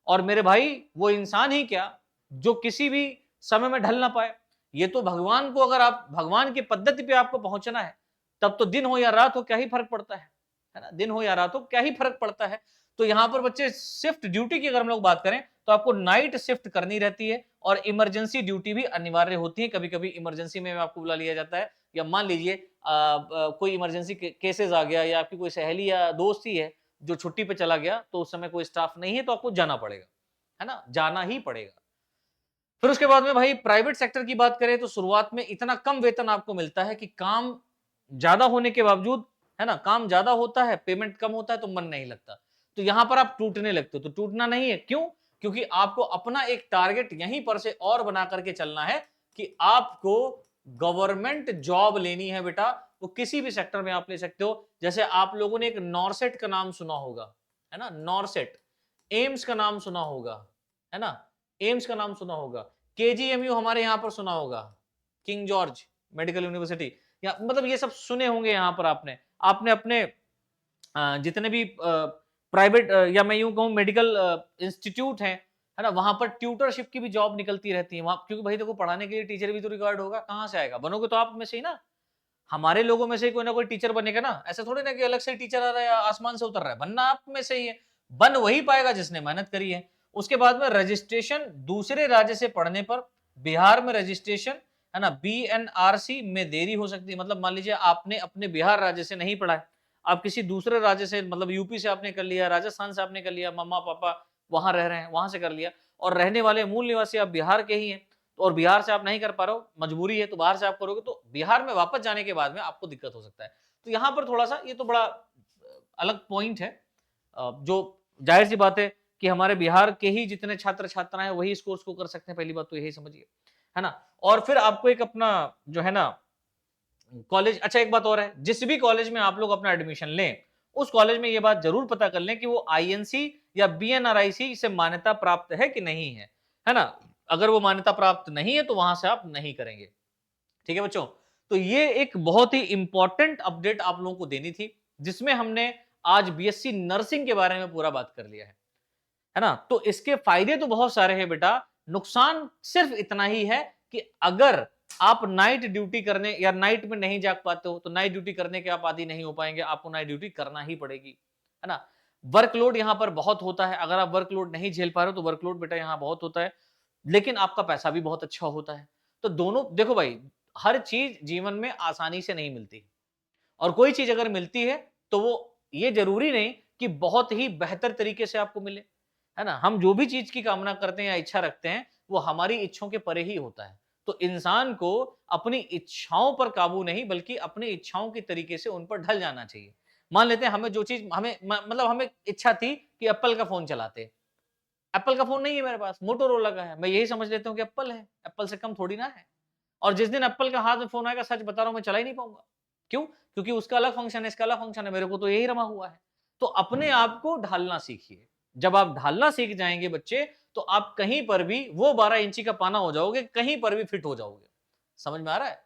A: और मेरे भाई वो इंसान ही क्या जो किसी भी समय में ढल ना पाए। ये तो भगवान को, अगर आप भगवान की पद्धति पे आपको पहुंचना है तब तो दिन हो या रात हो क्या ही फर्क पड़ता है ना, दिन हो या रात हो क्या ही फर्क पड़ता है। तो यहां पर बच्चे शिफ्ट ड्यूटी की अगर हम लोग बात करें तो आपको नाइट शिफ्ट करनी रहती है और इमरजेंसी ड्यूटी भी अनिवार्य होती है। कभी कभी इमरजेंसी में आपको बुला लिया जाता है, या मान लीजिए कोई इमरजेंसी केसेस आ गया या आपकी कोई सहेली या दोस्त ही है जो छुट्टी पे चला गया, तो उस समय कोई स्टाफ नहीं है तो आपको जाना पड़ेगा, है ना, जाना ही पड़ेगा। फिर उसके बाद में भाई प्राइवेट सेक्टर की बात करें तो शुरुआत में इतना कम वेतन आपको मिलता है कि काम ज्यादा होने के बावजूद, है ना, काम ज्यादा होता है, पेमेंट कम होता है तो मन नहीं लगता। तो यहां पर आप टूटने लगते हो। तो टूटना नहीं है, क्यों? क्योंकि आपको अपना एक टारगेट यहीं पर से और बना करके चलना है कि आपको गवर्नमेंट जॉब लेनी है बेटा। वो किसी भी सेक्टर में आप ले सकते हो। जैसे आप लोगों ने एक नॉरसेट का नाम सुना होगा, है ना, नॉरसेट। एम्स का नाम सुना होगा, है ना, एम्स का नाम सुना होगा। केजीएमयू हमारे यहां पर सुना होगा, किंग जॉर्ज मेडिकल यूनिवर्सिटी, या मतलब ये सब सुने होंगे यहां पर आपने। आपने अपने जितने भी प्राइवेट या मैं यूं कहूं मेडिकल इंस्टीट्यूट हैं, है ना, वहां पर ट्यूटरशिप की भी जॉब निकलती रहती है वहां, क्योंकि भाई देखो पढ़ाने के लिए टीचर भी तो रिक्वायर्ड होगा, कहां से आएगा? बनोगे तो आप में से ही ना, हमारे लोगों में से कोई ना कोई टीचर बनेगा ना। ऐसा थोड़ी ना कि अलग से टीचर आ रहा है या आसमान से उतर रहा है, बनना आप में से ही है। बन वही पाएगा जिसने मेहनत करी है। उसके बाद में रजिस्ट्रेशन दूसरे राज्य से पढ़ने पर बिहार में रजिस्ट्रेशन, है ना, बीएनआरसी में देरी हो सकती है। मतलब मान लीजिए आपने अपने बिहार राज्य से नहीं पढ़ा है, आप किसी दूसरे राज्य से, मतलब यूपी से आपने कर लिया, राजस्थान से आपने कर लिया, मम्मा पापा वहां रह रहे हैं वहां से कर लिया, और रहने वाले मूल निवासी आप बिहार के ही हैं, और बिहार से आप नहीं कर पा रहे हो, मजबूरी है तो बाहर से आप करोगे, तो बिहार में वापस जाने के बाद में आपको दिक्कत हो सकता है। तो यहाँ पर थोड़ा सा ये तो बड़ा अलग पॉइंट है, जो जाहिर सी बात है कि हमारे बिहार के ही जितने छात्र छात्राएं वही इस कोर्स को कर सकते हैं, पहली बात तो यही समझिए, है ना। और फिर आपको एक अपना जो है ना कॉलेज, अच्छा एक बात और है, जिस भी कॉलेज में आप लोग अपना एडमिशन लें उस कॉलेज में ये बात जरूर पता कर लें कि वो आईएनसी या बीएनआरआईसी से मान्यता प्राप्त है कि नहीं है ना। अगर वो मान्यता प्राप्त नहीं है तो वहां से आप नहीं करेंगे। ठीक है बच्चों, तो ये एक बहुत ही इंपॉर्टेंट अपडेट आप लोगों को देनी थी, जिसमें हमने आज बीएससी नर्सिंग के बारे में पूरा बात कर लिया है ना। तो इसके फायदे तो बहुत सारे हैं बेटा, नुकसान सिर्फ इतना ही है कि अगर आप नाइट ड्यूटी करने या नाइट में नहीं जाग पाते हो तो नाइट ड्यूटी करने के आप आदी नहीं हो पाएंगे, आपको नाइट ड्यूटी करना ही पड़ेगी, है ना। वर्कलोड यहां पर बहुत होता है, अगर आप वर्कलोड नहीं झेल पा रहे हो तो वर्कलोड बेटा यहां बहुत होता है, लेकिन आपका पैसा भी बहुत अच्छा होता है। तो दोनों देखो भाई, हर चीज जीवन में आसानी से नहीं मिलती, और कोई चीज अगर मिलती है तो वो ये जरूरी नहीं कि बहुत ही बेहतर तरीके से आपको मिले, है ना। हम जो भी चीज की कामना करते हैं या इच्छा रखते हैं वो हमारी इच्छाओं के परे ही होता है। तो इंसान को अपनी इच्छाओं पर काबू नहीं बल्कि अपनी इच्छाओं के तरीके से उन पर ढल जाना चाहिए। मान लेते हैं हमें जो चीज हमें मतलब हमें इच्छा थी कि एप्पल का फोन चलाते, एप्पल का फोन नहीं है मेरे पास, मोटोरोला का है, मैं यही समझ लेता हूँ कि एप्पल है, एप्पल से कम थोड़ी ना है। और जिस दिन एप्पल का हाथ में फोन आएगा, सच बता रहा हूं, मैं चला ही नहीं पाऊंगा। क्यों? क्योंकि उसका अलग फंक्शन है, इसका अलग फंक्शन है, मेरे को तो यही रमा हुआ है। तो अपने आप को ढालना सीखिए। जब आप ढालना सीख जाएंगे बच्चे, तो आप कहीं पर भी वो 12 इंची का पाना हो जाओगे, कहीं पर भी फिट हो जाओगे। समझ में आ रहा है?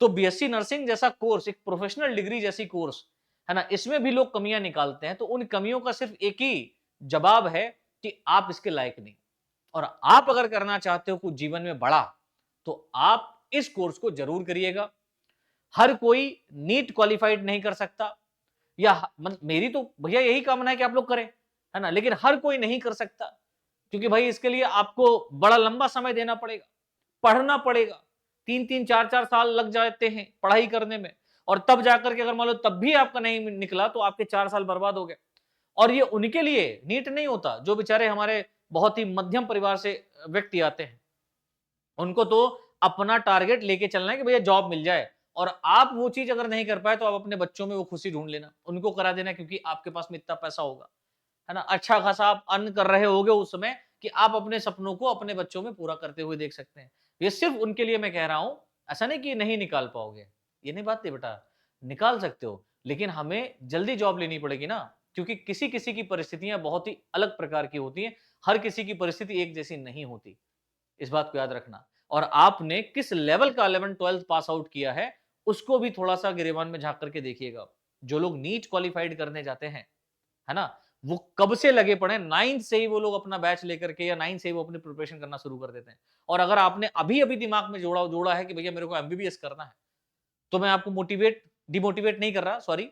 A: तो बीएससी नर्सिंग जैसा कोर्स, एक प्रोफेशनल डिग्री जैसी कोर्स, है ना, इसमें भी लोग कमियां निकालते हैं, तो उन कमियों का सिर्फ एक ही जवाब है कि आप इसके लायक नहीं। और आप अगर करना चाहते हो कुछ जीवन में बड़ा, तो आप इस कोर्स को जरूर करिएगा। हर कोई नीट क्वालिफाइड नहीं कर सकता, या मेरी तो भैया यही कामना है कि आप लोग करें, है ना, लेकिन हर कोई नहीं कर सकता, क्योंकि भाई इसके लिए आपको बड़ा लंबा समय देना पड़ेगा, पढ़ना पड़ेगा। 3-3 4-4 साल लग जाते हैं पढ़ाई करने में, और तब जाकर के अगर मान लो तब भी आपका नहीं निकला तो आपके 4 साल बर्बाद हो गए। और ये उनके लिए नीट नहीं होता जो बेचारे हमारे बहुत ही मध्यम परिवार से व्यक्ति आते हैं, उनको तो अपना टारगेट लेके चलना है कि भैया जॉब मिल जाए। और आप वो चीज अगर नहीं कर पाए तो आप अपने बच्चों में वो खुशी ढूंढ लेना, उनको करा देना, क्योंकि आपके पास में इतना पैसा होगा, है ना, अच्छा खासा आप अर्न कर रहे होगे उस समय, कि आप अपने सपनों को अपने बच्चों में पूरा करते हुए देख सकते हैं। ये सिर्फ उनके लिए मैं कह रहा हूं, ऐसा नहीं कि नहीं निकाल पाओगे, ये नहीं बात है बेटा, निकाल सकते हो, लेकिन हमें जल्दी जॉब लेनी पड़ेगी ना, क्योंकि किसी किसी की परिस्थितियां बहुत ही अलग प्रकार की होती हैं, हर किसी की परिस्थिति एक जैसी नहीं होती, इस बात को याद रखना। और आपने किस लेवल का 11 12 पास आउट किया है, उसको भी थोड़ा-सा गिरेबान में झाँक करके देखिएगा। जो लोग नीट क्वालिफाइड करने जाते हैं, है ना? वो कब से लगे पड़े हैं, 9th से ही वो लोग अपना बैच लेकर के या 9th से ही वो अपनी प्रिपरेशन करना शुरू कर देते हैं। और अगर आपने अभी-अभी दिमाग में जोड़ा है कि भैया मेरे को एमबीबीएस करना है, तो मैं आपको डिमोटिवेट नहीं कर रहा, सॉरी,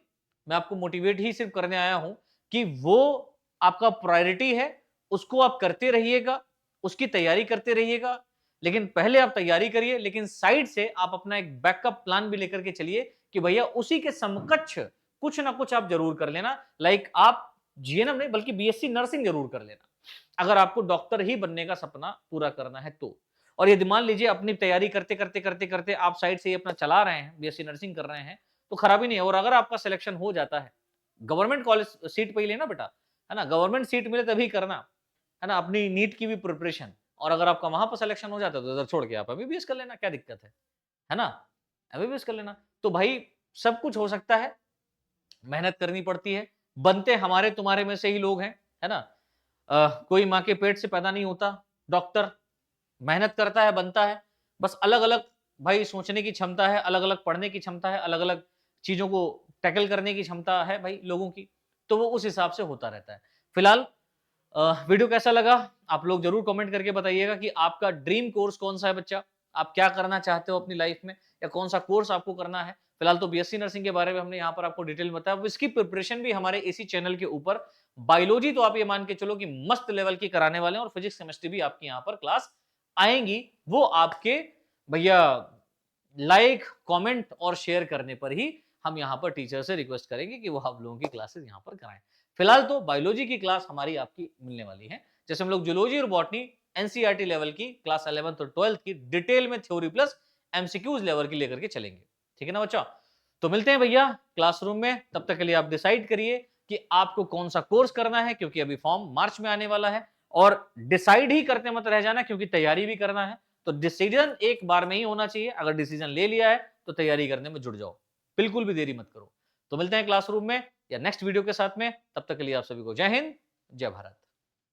A: मैं आपको मोटिवेट ही सिर्फ करने आया हूं कि वो आपका प्रायोरिटी है, उसको आप करते रहिएगा, उसकी तैयारी करते रहिएगा। लेकिन पहले आप तैयारी करिए, लेकिन साइड से आप अपना एक बैकअप प्लान भी लेकर के चलिए कि भैया उसी के समकक्ष कुछ ना कुछ आप जरूर कर लेना। लाइक आप जीएनएम नहीं बल्कि बीएससी नर्सिंग जरूर कर लेना, अगर आपको डॉक्टर ही बनने का सपना पूरा करना है तो। और यदि मान लीजिए अपनी तैयारी करते आप साइड से ही अपना चला रहे हैं, बीएससी नर्सिंग कर रहे हैं, तो खराबी नहीं है। और अगर आपका सिलेक्शन हो जाता है, गवर्नमेंट कॉलेज सीट पे ही लेना बेटा, है ना? गवर्नमेंट सीट मिले तभी करना, है ना? अपनी नीट की भी प्रिपरेशन। और अगर आपका वहां पर सिलेक्शन हो जाता है तो इधर छोड़ के आप एमबीबीएस कर लेना, क्या दिक्कत है ना? एमबीबीएस कर लेना। तो भाई सब कुछ हो सकता है, मेहनत करनी पड़ती है, बनते हमारे तुम्हारे में से ही लोग हैं, है ना? कोई माँ के पेट से पैदा नहीं होता डॉक्टर, मेहनत करता है, बनता है। बस अलग-अलग भाई सोचने की क्षमता है, अलग-अलग पढ़ने की क्षमता है, अलग-अलग चीज़ों को टैकल करने की क्षमता है भाई लोगों की, तो वो उस हिसाब से होता रहता है। फिलहाल वीडियो कैसा लगा? आप लोग ज़रूर कमेंट करके बताइएगा कि आपका ड्रीम कोर्स कौन-सा है बच्चा? आप क्या करना चाहते हो अपनी लाइफ में या कौन-सा कोर्स आपको करना है? फिलहाल तो बीएससी नर्सिंग के बारे में हमने यहाँ पर आपको डिटेल में बताया। अब इसकी प्रिपरेशन भी हमारे इसी चैनल के ऊपर बायोलॉजी तो आप ये मान के चलो कि मस्त लेवल की कराने वाले हैं और फिजिक्स, केमिस्ट्री भी आपकी यहाँ पर क्लास आएँगी। वो आपके भैया लाइक, कमेंट और शेयर करने पर ही हम यहाँ पर टीचर से रिक्वेस्ट करेंगे कि वो आप लोगों की क्लासेस यहाँ पर कराएँ। फिलहाल तो बायोलॉजी की क्लास हमारी आपकी मिलने वाली है। जैसे हम लोग जूलॉजी और बॉटनी एनसीईआरटी लेवल की क्लास 11th और 12th की डिटेल में थ्योरी प्लस एमसीक्यूज लेवल की लेकर के चलेंगे। ठीक है ना बच्चा? तो मिलते हैं भैया क्लासरूम में, तब तक के लिए आप डिसाइड करिए कि आपको कौन सा कोर्स करना है, क्योंकि अभी फॉर्म मार्च में आने वाला है। और डिसाइड ही करते मत रह जाना, क्योंकि तैयारी भी करना है। तो डिसीजन एक बार में ही होना चाहिए। अगर डिसीजन ले लिया है तो तैयारी करने में जुट जाओ, बिल्कुल भी देरी मत करो। तो मिलते हैं क्लासरूम में या नेक्स्ट वीडियो के साथ में, तब तक के लिए आप सभी को जय हिंद, जय भारत।